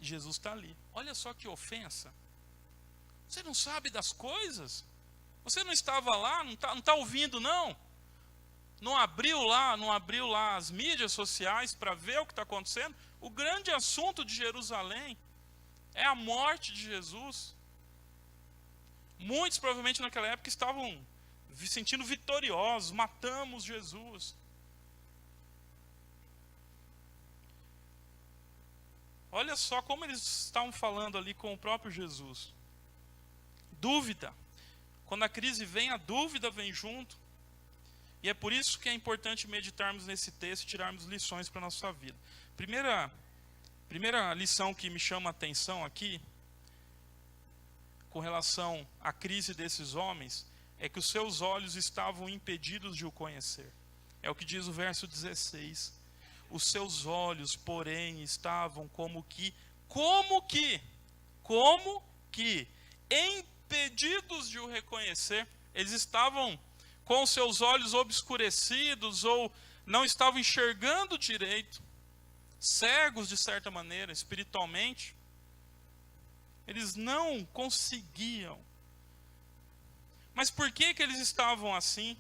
Jesus está ali. Olha só que ofensa. Você não sabe das coisas? Você não estava lá, não está ouvindo, não? Não abriu lá as mídias sociais para ver o que está acontecendo? O grande assunto de Jerusalém é a morte de Jesus. Muitos provavelmente naquela época estavam se sentindo vitoriosos, matamos Jesus. Olha só como eles estavam falando ali com o próprio Jesus. Dúvida. Quando a crise vem, a dúvida vem junto. E é por isso que é importante meditarmos nesse texto e tirarmos lições para a nossa vida. Primeira lição que me chama a atenção aqui, com relação à crise desses homens, é que os seus olhos estavam impedidos de o conhecer. É o que diz o verso 16. Os seus olhos, porém, estavam como que impedidos de o reconhecer. Eles estavam com os seus olhos obscurecidos ou não estavam enxergando direito, cegos de certa maneira, espiritualmente. Eles não conseguiam. Mas por que eles estavam assim?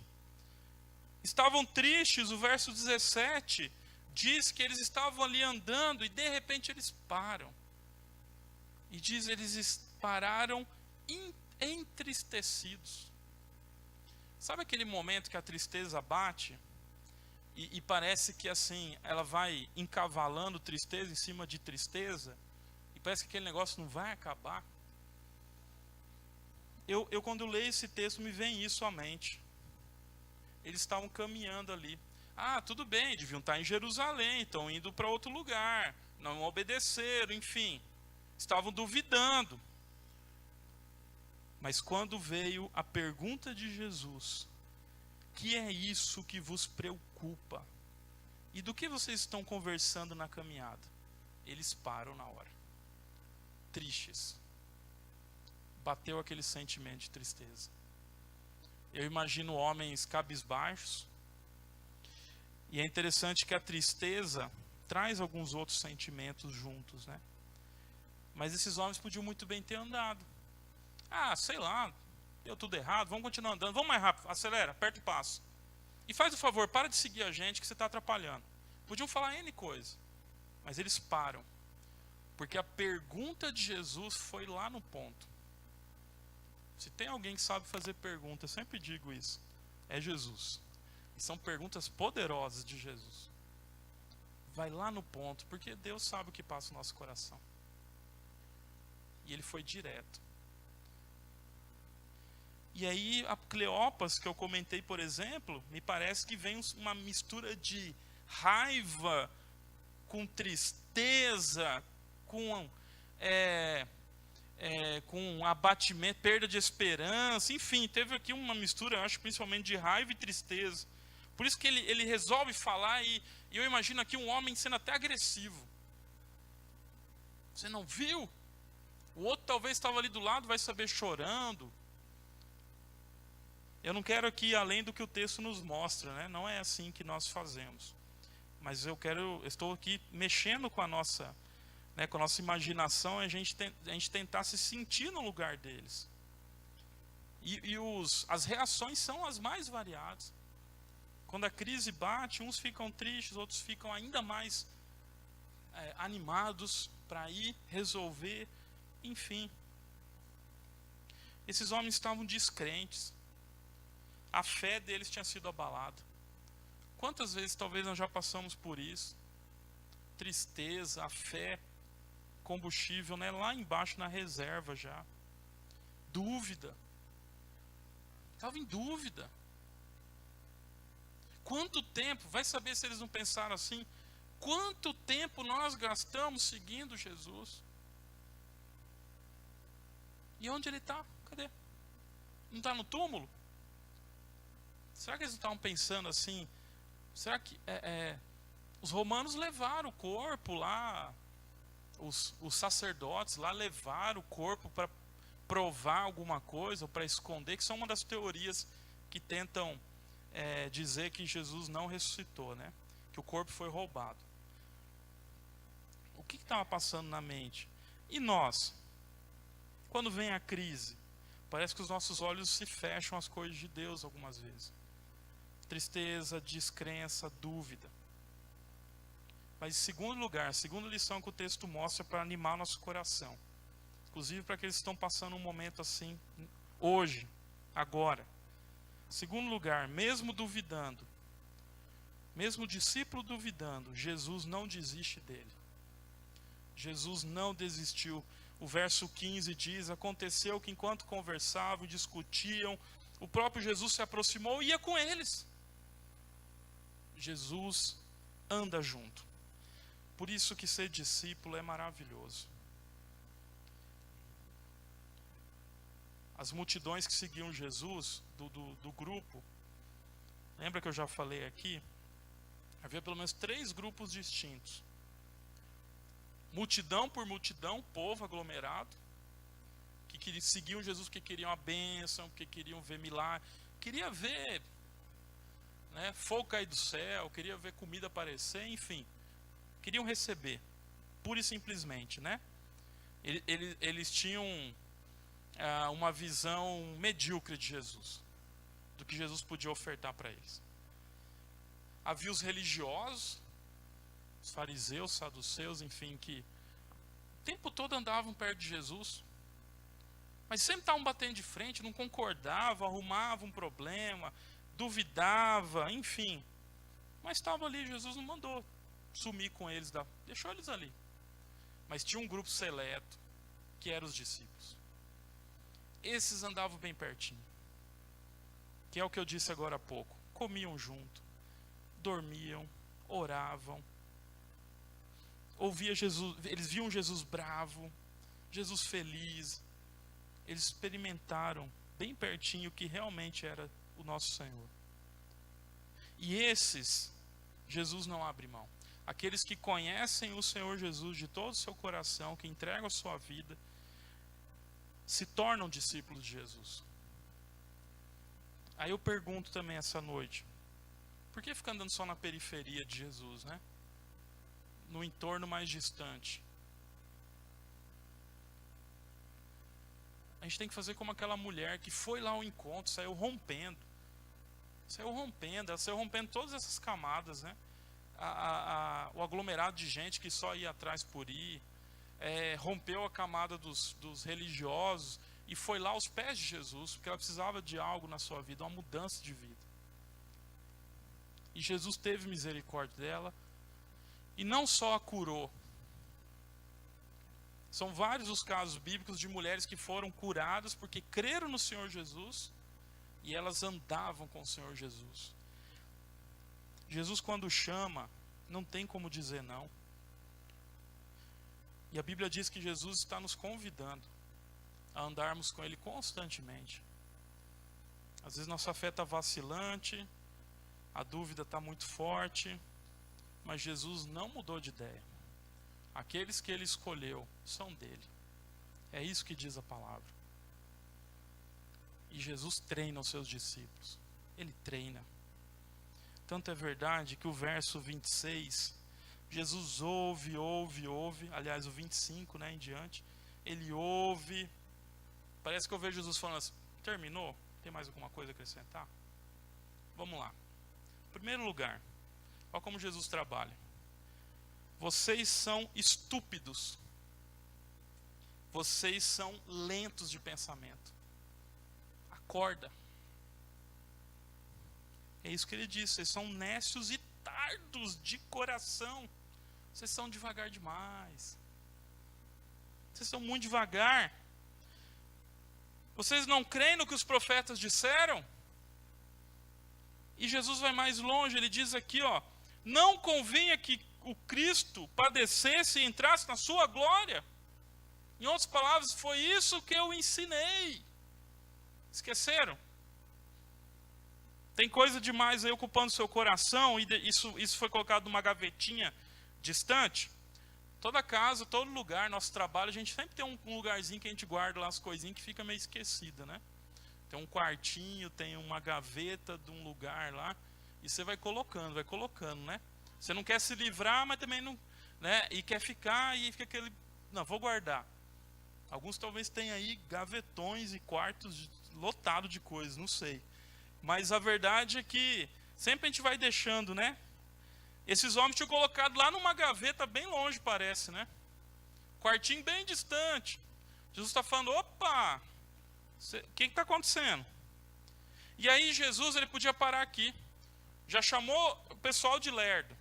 Estavam tristes. O verso 17 diz que eles estavam ali andando e de repente eles param. E diz, eles pararam entristecidos. Sabe aquele momento que a tristeza bate e parece que assim ela vai encavalando tristeza em cima de tristeza e parece que aquele negócio não vai acabar? Eu quando eu leio esse texto me vem isso à mente. Eles estavam caminhando ali. Ah, tudo bem, deviam estar em Jerusalém, estão indo para outro lugar, não obedeceram, enfim, estavam duvidando. Mas quando veio a pergunta de Jesus, que é isso que vos preocupa? E do que vocês estão conversando na caminhada? Eles param na hora, tristes. Bateu aquele sentimento de tristeza. Eu imagino homens cabisbaixos. E é interessante que a tristeza traz alguns outros sentimentos juntos, né? Mas esses homens podiam muito bem ter andado. Ah, sei lá, deu tudo errado, vamos continuar andando, vamos mais rápido, acelera, aperta o passo. E faz o favor, para de seguir a gente que você está atrapalhando. Podiam falar N coisa, mas eles param. Porque a pergunta de Jesus foi lá no ponto. Se tem alguém que sabe fazer pergunta, eu sempre digo isso, é Jesus. E são perguntas poderosas de Jesus. Vai lá no ponto, porque Deus sabe o que passa no nosso coração. E ele foi direto. E aí a Cleopas, que eu comentei, por exemplo, me parece que vem uma mistura de raiva, com tristeza, com abatimento, perda de esperança, enfim, teve aqui uma mistura, eu acho, principalmente de raiva e tristeza. Por isso que ele resolve falar e eu imagino aqui um homem sendo até agressivo. Você não viu? O outro talvez estava ali do lado, vai saber, chorando. Eu não quero aqui ir além do que o texto nos mostra, né? Não é assim que nós fazemos. Mas estou aqui mexendo com a nossa imaginação, a gente tentar se sentir no lugar deles. As reações são as mais variadas. Quando a crise bate, uns ficam tristes, outros ficam ainda mais animados para ir resolver, enfim. Esses homens estavam descrentes. A fé deles tinha sido abalada. Quantas vezes talvez nós já passamos por isso? Tristeza, a fé, combustível, né? Lá embaixo na reserva já. Dúvida. Estava em dúvida. Quanto tempo, vai saber se eles não pensaram assim, quanto tempo nós gastamos seguindo Jesus? E onde ele está? Cadê? Não está no túmulo? Será que eles não estavam pensando assim? Será que os romanos levaram o corpo lá, os sacerdotes lá levaram o corpo para provar alguma coisa, ou para esconder, que são uma das teorias que tentam dizer que Jesus não ressuscitou, né? Que o corpo foi roubado. O que estava passando na mente? E nós? Quando vem a crise, parece que os nossos olhos se fecham às coisas de Deus algumas vezes. Tristeza, descrença, dúvida. Mas em segundo lugar, a segunda lição que o texto mostra para animar nosso coração, inclusive para aqueles que estão passando um momento assim, hoje, agora. Segundo lugar, mesmo duvidando, mesmo o discípulo duvidando, Jesus não desiste dele. Jesus não desistiu. O verso 15 diz: aconteceu que enquanto conversavam, discutiam, o próprio Jesus se aproximou e ia com eles. Jesus anda junto. Por isso que ser discípulo é maravilhoso. As multidões que seguiam Jesus, do grupo, lembra que eu já falei aqui? Havia pelo menos 3 grupos distintos. Multidão por multidão, povo aglomerado, que seguiam Jesus porque queriam a bênção, porque queriam ver milagre, queria ver, né, fogo cair do céu, queria ver comida aparecer, enfim, queriam receber, pura e simplesmente, né? Eles tinham uma visão medíocre de Jesus, do que Jesus podia ofertar para eles. Havia os religiosos, os fariseus, saduceus, enfim, que o tempo todo andavam perto de Jesus, mas sempre estavam batendo de frente, não concordavam, arrumavam um problema, duvidava, enfim. Mas estava ali, Jesus não mandou sumir com eles, deixou eles ali. Mas tinha um grupo seleto, que eram os discípulos. Esses andavam bem pertinho, que é o que eu disse agora há pouco. Comiam junto, dormiam, oravam, ouvia Jesus, eles viam Jesus bravo, Jesus feliz. Eles experimentaram bem pertinho o que realmente era o nosso Senhor. E esses, Jesus não abre mão. Aqueles que conhecem o Senhor Jesus de todo o seu coração, que entregam a sua vida, se tornam discípulos de Jesus. Aí eu pergunto também essa noite, por que ficar andando só na periferia de Jesus, né? No entorno mais distante? A gente tem que fazer como aquela mulher que foi lá ao encontro, saiu rompendo. Ela saiu rompendo todas essas camadas, né? O aglomerado de gente que só ia atrás por ir, rompeu a camada dos religiosos e foi lá aos pés de Jesus, porque ela precisava de algo na sua vida, uma mudança de vida. E Jesus teve misericórdia dela, e não só a curou. São vários os casos bíblicos de mulheres que foram curadas porque creram no Senhor Jesus e elas andavam com o Senhor Jesus. Jesus, quando chama, não tem como dizer não. E a Bíblia diz que Jesus está nos convidando a andarmos com Ele constantemente. Às vezes nossa fé está vacilante, a dúvida está muito forte, mas Jesus não mudou de ideia. Aqueles que Ele escolheu são dele. É isso que diz a palavra. E Jesus treina os seus discípulos. Ele treina. Tanto é verdade que o verso 26, Jesus ouve. Aliás, o 25, né, em diante. Ele ouve. Parece que eu vejo Jesus falando assim, terminou? Tem mais alguma coisa a acrescentar? Vamos lá. Em primeiro lugar, olha como Jesus trabalha. Vocês são estúpidos. Vocês são lentos de pensamento. Acorda. É isso que ele diz. Vocês são nécios e tardos de coração. Vocês são devagar demais. Vocês são muito devagar. Vocês não creem no que os profetas disseram? E Jesus vai mais longe. Ele diz aqui, ó, não convinha que o Cristo padecesse e entrasse na sua glória. Em outras palavras, foi isso que eu ensinei. Esqueceram? Tem coisa demais aí ocupando seu coração, e isso foi colocado numa gavetinha distante. Toda casa, todo lugar, nosso trabalho, a gente sempre tem um lugarzinho que a gente guarda lá as coisinhas que fica meio esquecida, né? Tem um quartinho, tem uma gaveta de um lugar lá, e você vai colocando, né? Você não quer se livrar, mas também não, né? E quer ficar, e fica aquele, não, vou guardar. Alguns talvez tenham aí gavetões e quartos lotados de coisas, não sei. Mas a verdade é que sempre a gente vai deixando, né? Esses homens tinham colocado lá numa gaveta bem longe, parece, né? Quartinho bem distante. Jesus está falando, opa, o que está acontecendo? E aí Jesus, ele podia parar aqui. Já chamou o pessoal de lerdo.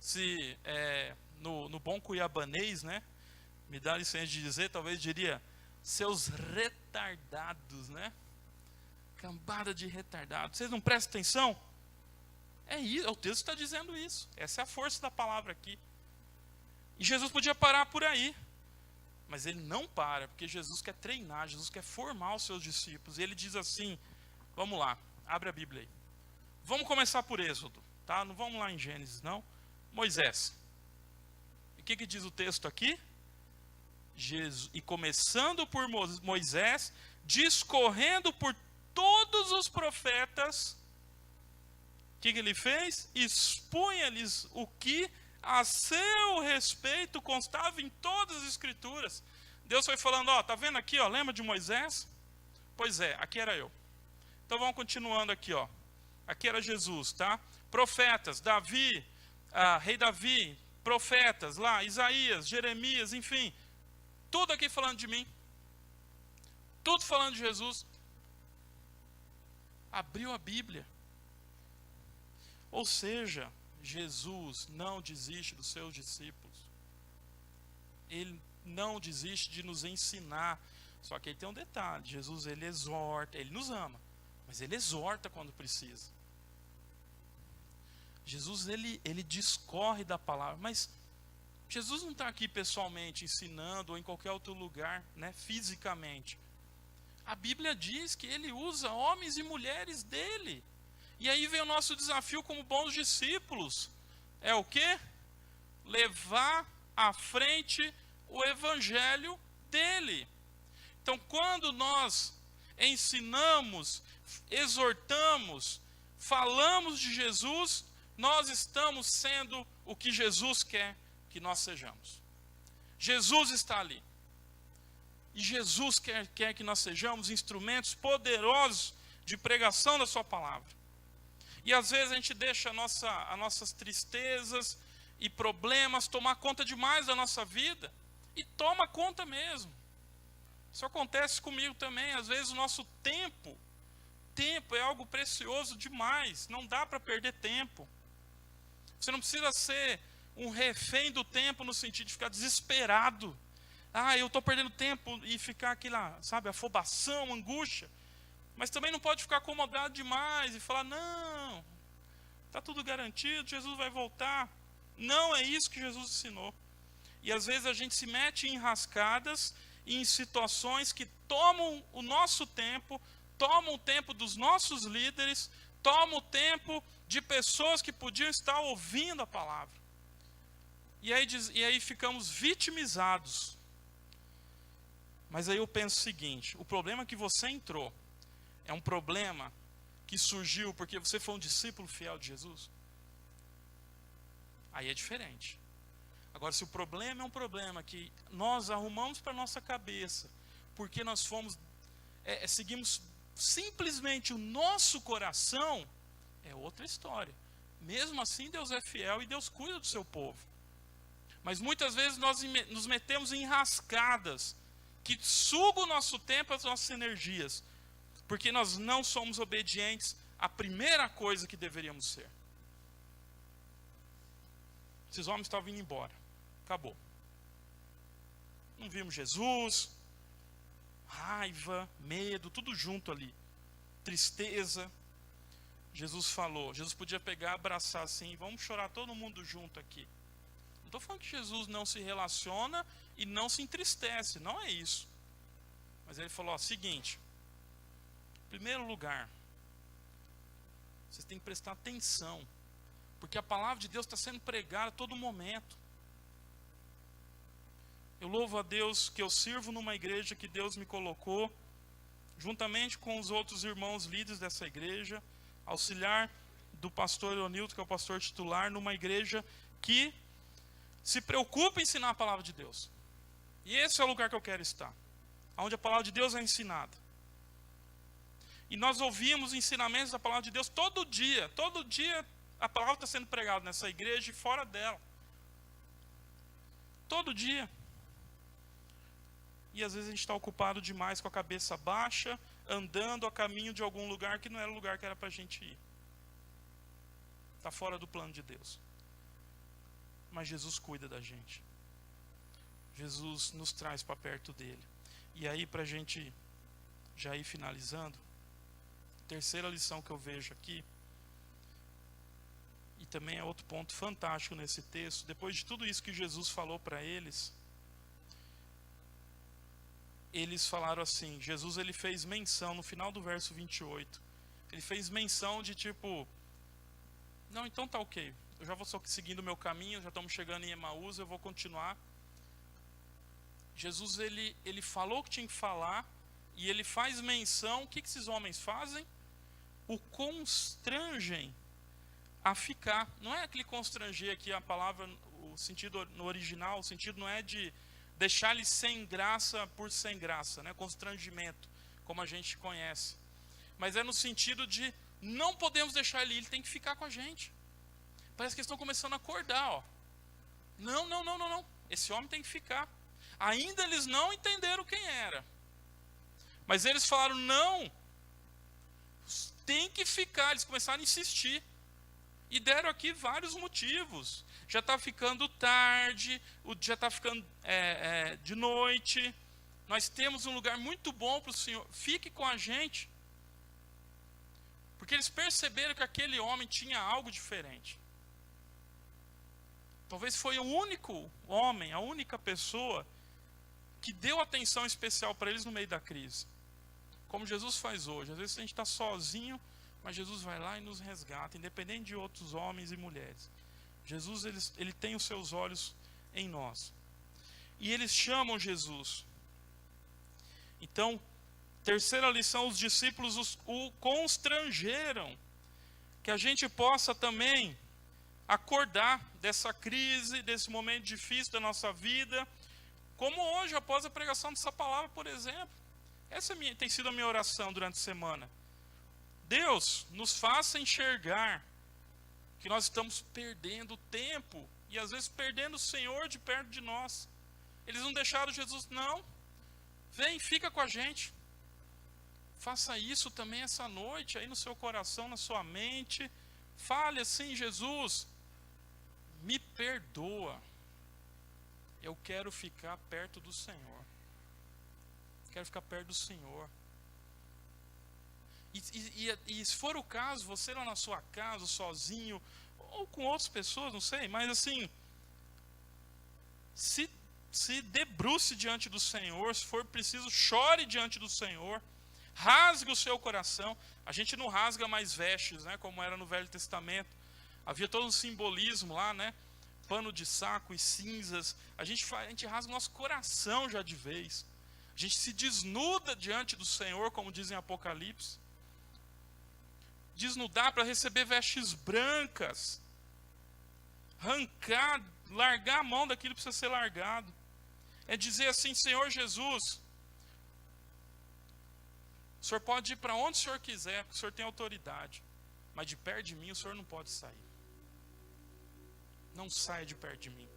Se no bom cuiabanês, né? Me dá licença de dizer, talvez diria, seus retardados, né? Cambada de retardados. Vocês não prestam atenção? É isso, o texto está dizendo isso. Essa é a força da palavra aqui. E Jesus podia parar por aí. Mas ele não para, porque Jesus quer treinar, Jesus quer formar os seus discípulos. E ele diz assim, vamos lá, abre a Bíblia aí. Vamos começar por Êxodo, tá? Não vamos lá em Gênesis, não. Moisés. E o que diz o texto aqui? E começando por Moisés, discorrendo por todos os profetas, o que ele fez? Expunha-lhes o que a seu respeito constava em todas as escrituras. Deus foi falando, ó, tá vendo aqui, ó, lembra de Moisés? Pois é, aqui era eu. Então vamos continuando aqui, ó. Aqui era Jesus, tá? Profetas, Davi, rei Davi, profetas lá, Isaías, Jeremias, enfim. Tudo aqui falando de mim. Tudo falando de Jesus. Abriu a Bíblia. Ou seja, Jesus não desiste dos seus discípulos. Ele não desiste de nos ensinar. Só que aí tem um detalhe. Jesus, ele exorta, ele nos ama. Mas ele exorta quando precisa. Jesus, ele discorre da palavra. Mas Jesus não está aqui pessoalmente ensinando ou em qualquer outro lugar, né, fisicamente. A Bíblia diz que ele usa homens e mulheres dele. E aí vem o nosso desafio como bons discípulos. É o quê? Levar à frente o evangelho dele. Então, quando nós ensinamos, exortamos, falamos de Jesus, nós estamos sendo o que Jesus quer que nós sejamos. Jesus está ali. E Jesus quer que nós sejamos instrumentos poderosos de pregação da sua palavra. E às vezes a gente deixa as nossas tristezas e problemas tomar conta demais da nossa vida. E toma conta mesmo. Isso acontece comigo também. Às vezes o nosso tempo é algo precioso demais. Não dá para perder tempo. Você não precisa ser um refém do tempo no sentido de ficar desesperado. Eu estou perdendo tempo e ficar aquela, sabe, afobação, angústia. Mas também não pode ficar acomodado demais e falar, não, está tudo garantido, Jesus vai voltar. Não é isso que Jesus ensinou. E às vezes a gente se mete em enrascadas e em situações que tomam o nosso tempo, tomam o tempo dos nossos líderes, tomam o tempo de pessoas que podiam estar ouvindo a palavra. E aí ficamos vitimizados. Mas aí eu penso o seguinte, o problema que você entrou é um problema que surgiu porque você foi um discípulo fiel de Jesus? Aí é diferente. Agora, se o problema é um problema que nós arrumamos para a nossa cabeça, porque nós fomos seguimos simplesmente o nosso coração, é outra história. Mesmo assim, Deus é fiel e Deus cuida do seu povo. Mas muitas vezes nós nos metemos em enrascadas que sugam o nosso tempo, as nossas energias, porque nós não somos obedientes à primeira coisa que deveríamos ser. Esses homens estavam indo embora. Acabou. Não vimos Jesus, raiva, medo, tudo junto ali. Tristeza. Jesus falou, Jesus podia pegar, abraçar assim, vamos chorar todo mundo junto aqui. Não estou falando que Jesus não se relaciona e não se entristece, não é isso. Mas ele falou, seguinte, em primeiro lugar, vocês têm que prestar atenção, porque a palavra de Deus está sendo pregada a todo momento. Eu louvo a Deus que eu sirvo numa igreja que Deus me colocou, juntamente com os outros irmãos líderes dessa igreja, auxiliar do pastor Leonildo, que é o pastor titular, numa igreja que se preocupa em ensinar a palavra de Deus. E esse é o lugar que eu quero estar, onde a palavra de Deus é ensinada. E nós ouvimos ensinamentos da palavra de Deus todo dia a palavra está sendo pregada nessa igreja e fora dela. Todo dia. E às vezes a gente está ocupado demais com a cabeça baixa, andando a caminho de algum lugar que não era o lugar que era para a gente ir. Está fora do plano de Deus. Mas Jesus cuida da gente. Jesus nos traz para perto dele. E aí, para a gente já ir finalizando, terceira lição que eu vejo aqui, e também é outro ponto fantástico nesse texto, depois de tudo isso que Jesus falou para eles, eles falaram assim, Jesus ele fez menção, no final do verso 28, ele fez menção de tipo, não, então tá ok, eu já vou só seguindo o meu caminho, já estamos chegando em Emaús, eu vou continuar. Jesus ele falou o que tinha que falar, e ele faz menção, o que esses homens fazem? O constrangem a ficar. Não é aquele constranger aqui, a palavra, o sentido no original, o sentido não é de deixar ele sem graça por sem graça, né? Constrangimento, como a gente conhece. Mas é no sentido de não podemos deixar ele ir, ele tem que ficar com a gente. Parece que eles estão começando a acordar, ó. Não. Esse homem tem que ficar. Ainda eles não entenderam quem era. Mas eles falaram, não, tem que ficar. Eles começaram a insistir. E deram aqui vários motivos. Já está ficando tarde, já está ficando de noite. Nós temos um lugar muito bom para o Senhor. Fique com a gente. Porque eles perceberam que aquele homem tinha algo diferente. Talvez foi o único homem, a única pessoa que deu atenção especial para eles no meio da crise. Como Jesus faz hoje. Às vezes a gente está sozinho, mas Jesus vai lá e nos resgata, independente de outros homens e mulheres. Jesus ele tem os seus olhos em nós. E eles chamam Jesus. Então, terceira lição, os discípulos o constrangeram. Que a gente possa também acordar dessa crise, desse momento difícil da nossa vida. Como hoje, após a pregação dessa palavra, por exemplo. Essa tem sido a minha oração durante a semana. Deus, nos faça enxergar que nós estamos perdendo tempo e às vezes perdendo o Senhor de perto de nós. Eles não deixaram Jesus, não. Vem, fica com a gente. Faça isso também essa noite, aí no seu coração, na sua mente. Fale assim, Jesus, me perdoa. Eu quero ficar perto do Senhor. Quero ficar perto do Senhor. E se for o caso, você lá na sua casa, sozinho, ou com outras pessoas, não sei, mas assim, se debruce diante do Senhor, se for preciso, chore diante do Senhor, rasgue o seu coração. A gente não rasga mais vestes, né, como era no Velho Testamento. Havia todo um simbolismo lá, né, pano de saco e cinzas. A gente rasga o nosso coração já de vez. A gente se desnuda diante do Senhor, como diz em Apocalipse. Desnudar para receber vestes brancas. Arrancar, largar a mão daquilo que precisa ser largado. É dizer assim, Senhor Jesus, O senhor pode ir para onde o senhor quiser, porque o senhor tem autoridade. Mas de perto de mim o senhor não pode sair. Não saia de perto de mim.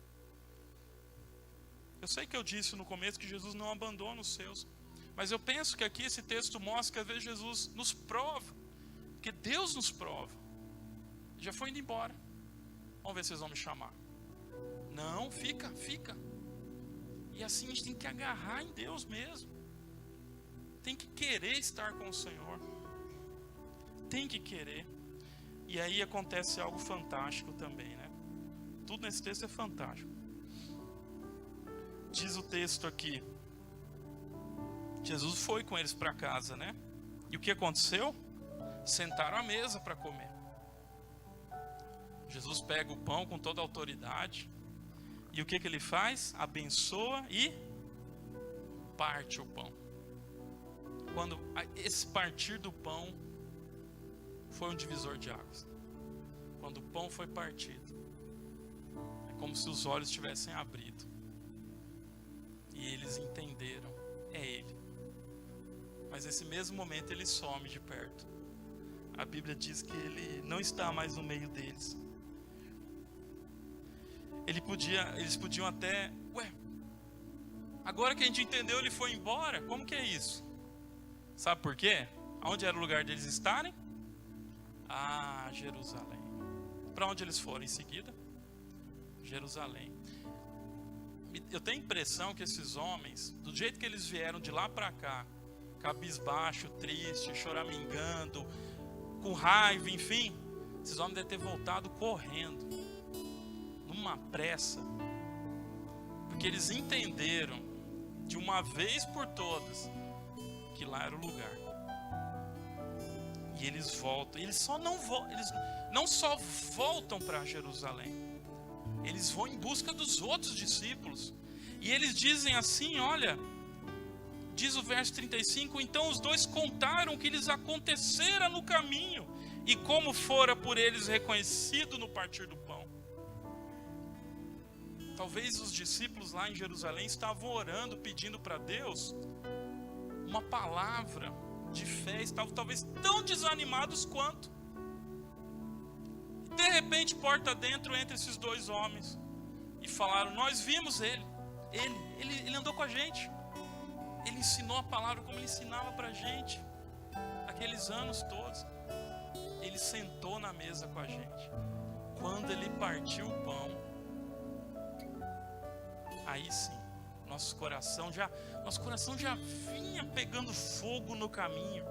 Eu sei que eu disse no começo que Jesus não abandona os seus. Mas eu penso que aqui esse texto mostra que às vezes Jesus nos prova. Porque Deus nos prova. Já foi indo embora. Vamos ver se vocês vão me chamar. Não, fica. E assim a gente tem que agarrar em Deus mesmo. Tem que querer estar com o Senhor. Tem que querer. E aí acontece algo fantástico também, né? Tudo nesse texto é fantástico. Diz o texto aqui. Jesus foi com eles para casa, né? E o que aconteceu? Sentaram à mesa para comer. Jesus pega o pão com toda a autoridade. E o que ele faz? Abençoa e parte o pão. Quando esse partir do pão foi um divisor de águas. Quando o pão foi partido, é como se os olhos tivessem abrido. E eles entenderam, é Ele. Mas nesse mesmo momento ele some de perto. A Bíblia diz que ele não está mais no meio deles. Eles podiam até... agora que a gente entendeu, ele foi embora? Como que é isso? Sabe por quê? Aonde era o lugar deles estarem? Jerusalém. Para onde eles foram em seguida? Jerusalém. Eu tenho a impressão que esses homens, do jeito que eles vieram de lá para cá, cabisbaixo, triste, choramingando, com raiva, enfim, esses homens devem ter voltado correndo, numa pressa, porque eles entenderam de uma vez por todas que lá era o lugar. E eles voltam. Eles não só voltam para Jerusalém, eles vão em busca dos outros discípulos. E eles dizem assim, olha, diz o verso 35, então os dois contaram o que lhes acontecera no caminho e como fora por eles reconhecido no partir do pão. Talvez os discípulos lá em Jerusalém estavam orando, pedindo para Deus uma palavra de fé, estavam talvez tão desanimados quanto. De repente, porta dentro, entre esses dois homens e falaram, nós vimos ele andou com a gente, ele ensinou a palavra como ele ensinava para a gente aqueles anos todos. Ele sentou na mesa com a gente. Quando ele partiu o pão, aí sim, nosso coração já vinha pegando fogo no caminho,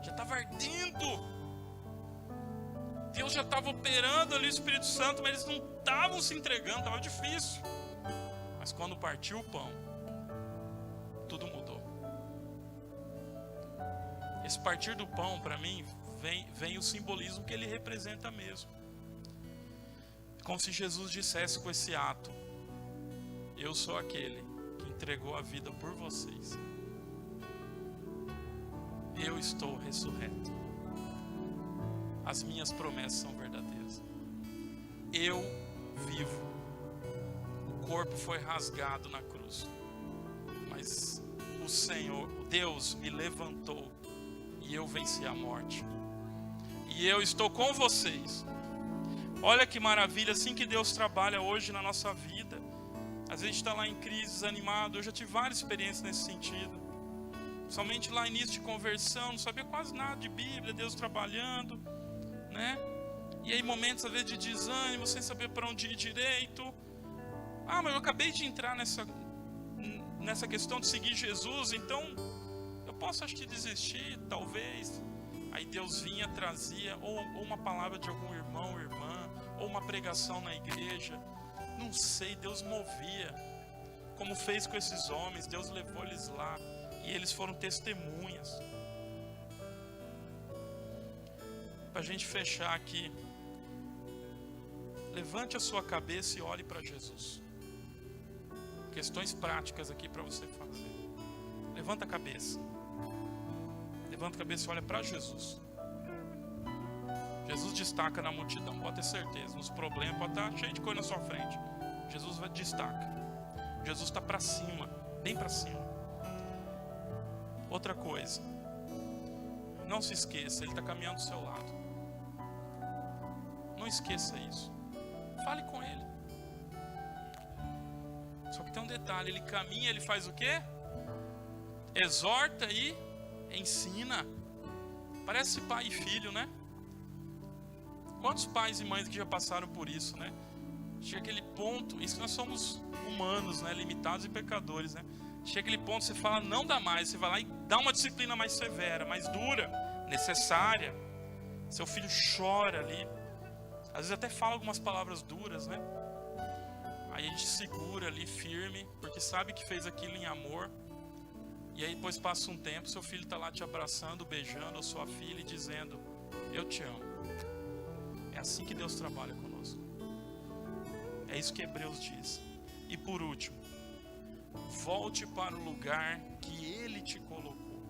já estava ardendo. Deus já estava operando ali o Espírito Santo, mas eles não estavam se entregando, estava difícil. Mas quando partiu o pão, tudo mudou. Esse partir do pão, para mim, vem o simbolismo que ele representa mesmo. Como se Jesus dissesse com esse ato, eu sou aquele que entregou a vida por vocês. Eu estou ressurreto. As minhas promessas são verdadeiras. Eu vivo. O corpo foi rasgado na cruz, mas o Senhor, Deus, me levantou e eu venci a morte. E eu estou com vocês. Olha que maravilha, assim que Deus trabalha hoje na nossa vida. Às vezes a gente está lá em crise, desanimado. Eu já tive várias experiências nesse sentido. Somente lá início de conversão, não sabia quase nada de Bíblia, Deus trabalhando, né? E aí momentos às vezes de desânimo, sem saber para onde ir direito. Mas eu acabei de entrar nessa questão de seguir Jesus, então eu posso acho que desistir, talvez. Aí Deus vinha, trazia ou uma palavra de algum irmão ou irmã, ou uma pregação na igreja. Não sei, Deus movia, como fez com esses homens. Deus levou eles lá e eles foram testemunhas. Para a gente fechar aqui, levante a sua cabeça e olhe para Jesus. Questões práticas aqui para você fazer. Levanta a cabeça. Levanta a cabeça e olha para Jesus. Jesus destaca na multidão, pode ter certeza. Nos problemas, pode estar cheio de coisa na sua frente. Jesus destaca. Jesus está para cima, bem para cima. Outra coisa, Não se esqueça, Ele está caminhando do seu lado. Não esqueça isso. Fale com Ele. Só que tem um detalhe, Ele caminha, Ele faz o quê? Exorta e ensina. Parece pai e filho, né? Quantos pais e mães que já passaram por isso, né? Chega aquele ponto, isso que nós somos humanos, né? Limitados e pecadores, né? Chega aquele ponto, você fala, não dá mais. Você vai lá e dá uma disciplina mais severa, mais dura, necessária. Seu filho chora ali. Às vezes até fala algumas palavras duras, né? Aí a gente segura ali, firme, porque sabe que fez aquilo em amor. E aí depois passa um tempo, seu filho está lá te abraçando, beijando, ou sua filha e dizendo, eu te amo. É assim que Deus trabalha conosco. É isso que Hebreus diz. E por último, volte para o lugar que Ele te colocou.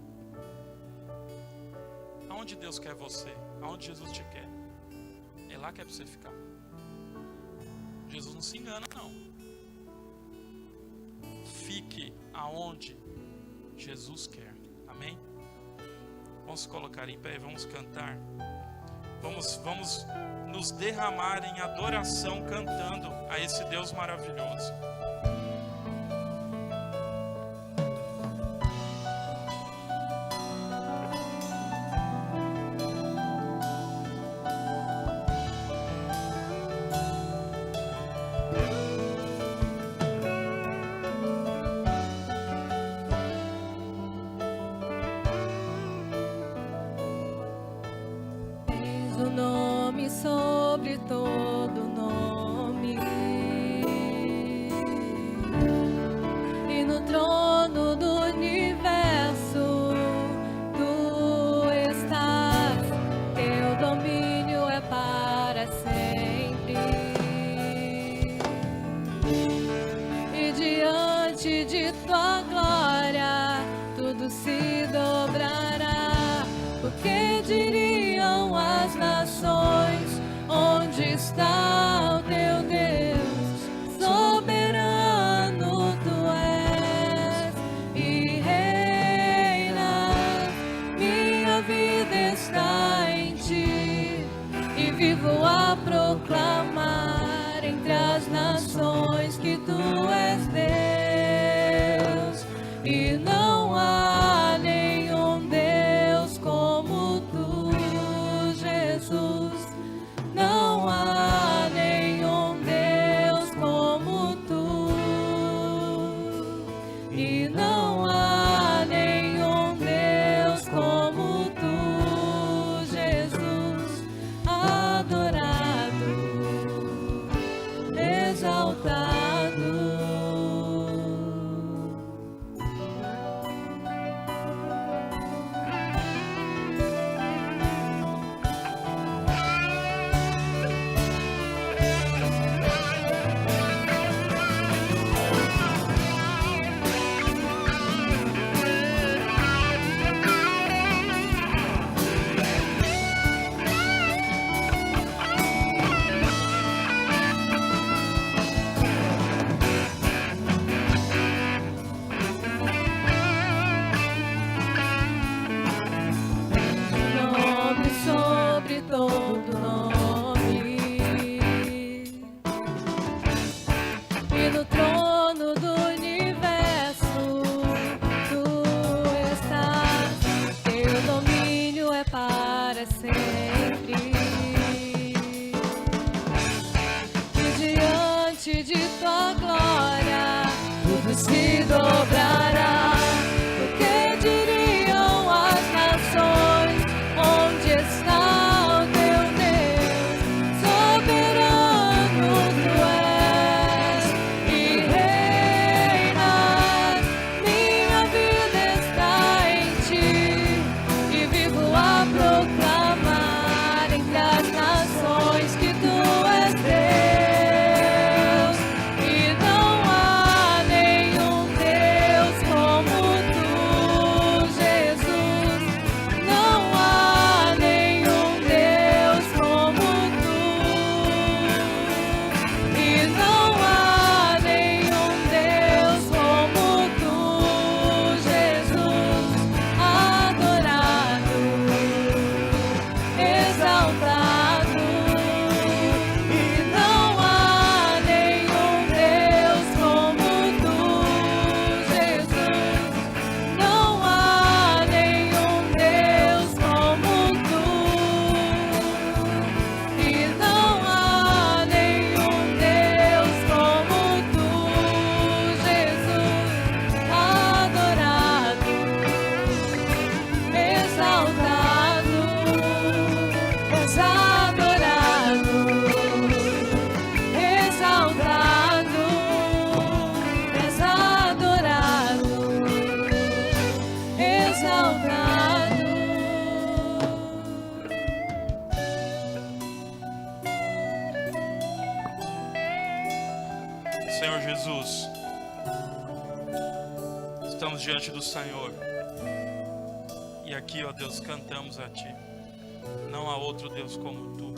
Aonde Deus quer você? Aonde Jesus te quer? É lá que é para você ficar. Jesus não se engana, não. Fique aonde Jesus quer. Amém? Vamos se colocar em pé e vamos cantar. Vamos nos derramar em adoração cantando a esse Deus maravilhoso. O nome sobre todo nome, e no trono do universo tu estás, teu domínio é para sempre, e diante de tua glória tudo se dobrará, porque diriam as nações, onde está o teu Deus? Soberano tu és e reinas, minha vida está em ti, e vivo a proclamar entre as nações que tu és Deus, e não há nenhum Deus como tu, Jesus. Não há nenhum Deus como tu, e não há nenhum Deus como tu, Jesus. Adorado, exaltado. Nome sobre todo nome, e no trono do universo tu estás, teu domínio é para sempre, e diante de tua glória tudo se dobrará, porque diriam as nações, onde está o teu Deus? Soberano tu és e reinas, minha vida está em ti, e vivo a proclamar entre as nações que tu és Deus, e não há nenhum Deus Senhor Jesus, estamos diante do Senhor. E aqui, ó Deus, cantamos a Ti. Não há outro Deus como Tu.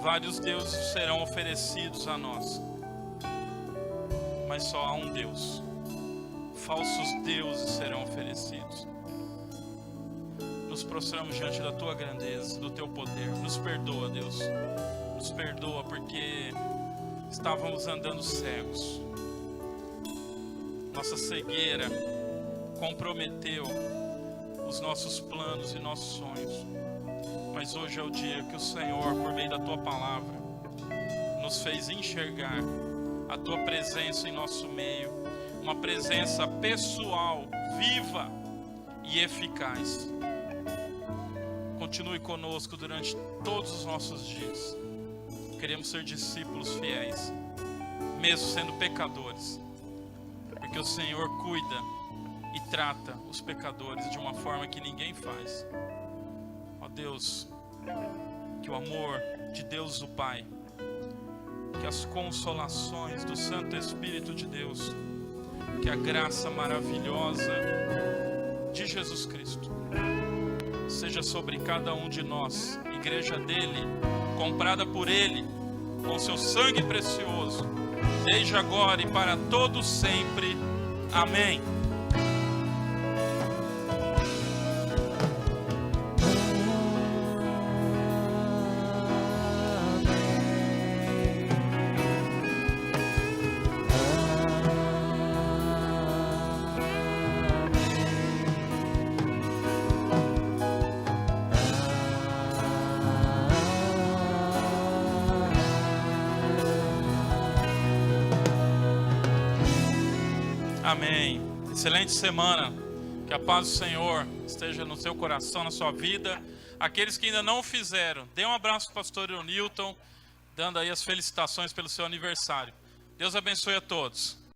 Vários deuses serão oferecidos a nós, mas só há um Deus. Falsos deuses serão oferecidos. Nos prostramos diante da Tua grandeza, do Teu poder. Nos perdoa, Deus. Nos perdoa porque estávamos andando cegos. Nossa cegueira comprometeu os nossos planos e nossos sonhos. Mas hoje é o dia que o Senhor, por meio da Tua palavra, nos fez enxergar a Tua presença em nosso meio. Uma presença pessoal, viva e eficaz. Continue conosco durante todos os nossos dias. Queremos ser discípulos fiéis, mesmo sendo pecadores, porque o Senhor cuida e trata os pecadores de uma forma que ninguém faz. Ó Deus, que o amor de Deus o Pai, que as consolações do Santo Espírito de Deus, que a graça maravilhosa de Jesus Cristo seja sobre cada um de nós, igreja dele, comprada por ele, com seu sangue precioso, desde agora e para todos sempre. Amém. Amém. Excelente semana. Que a paz do Senhor esteja no seu coração, na sua vida. Aqueles que ainda não o fizeram, dê um abraço para o pastor Newton, dando aí as felicitações pelo seu aniversário. Deus abençoe a todos.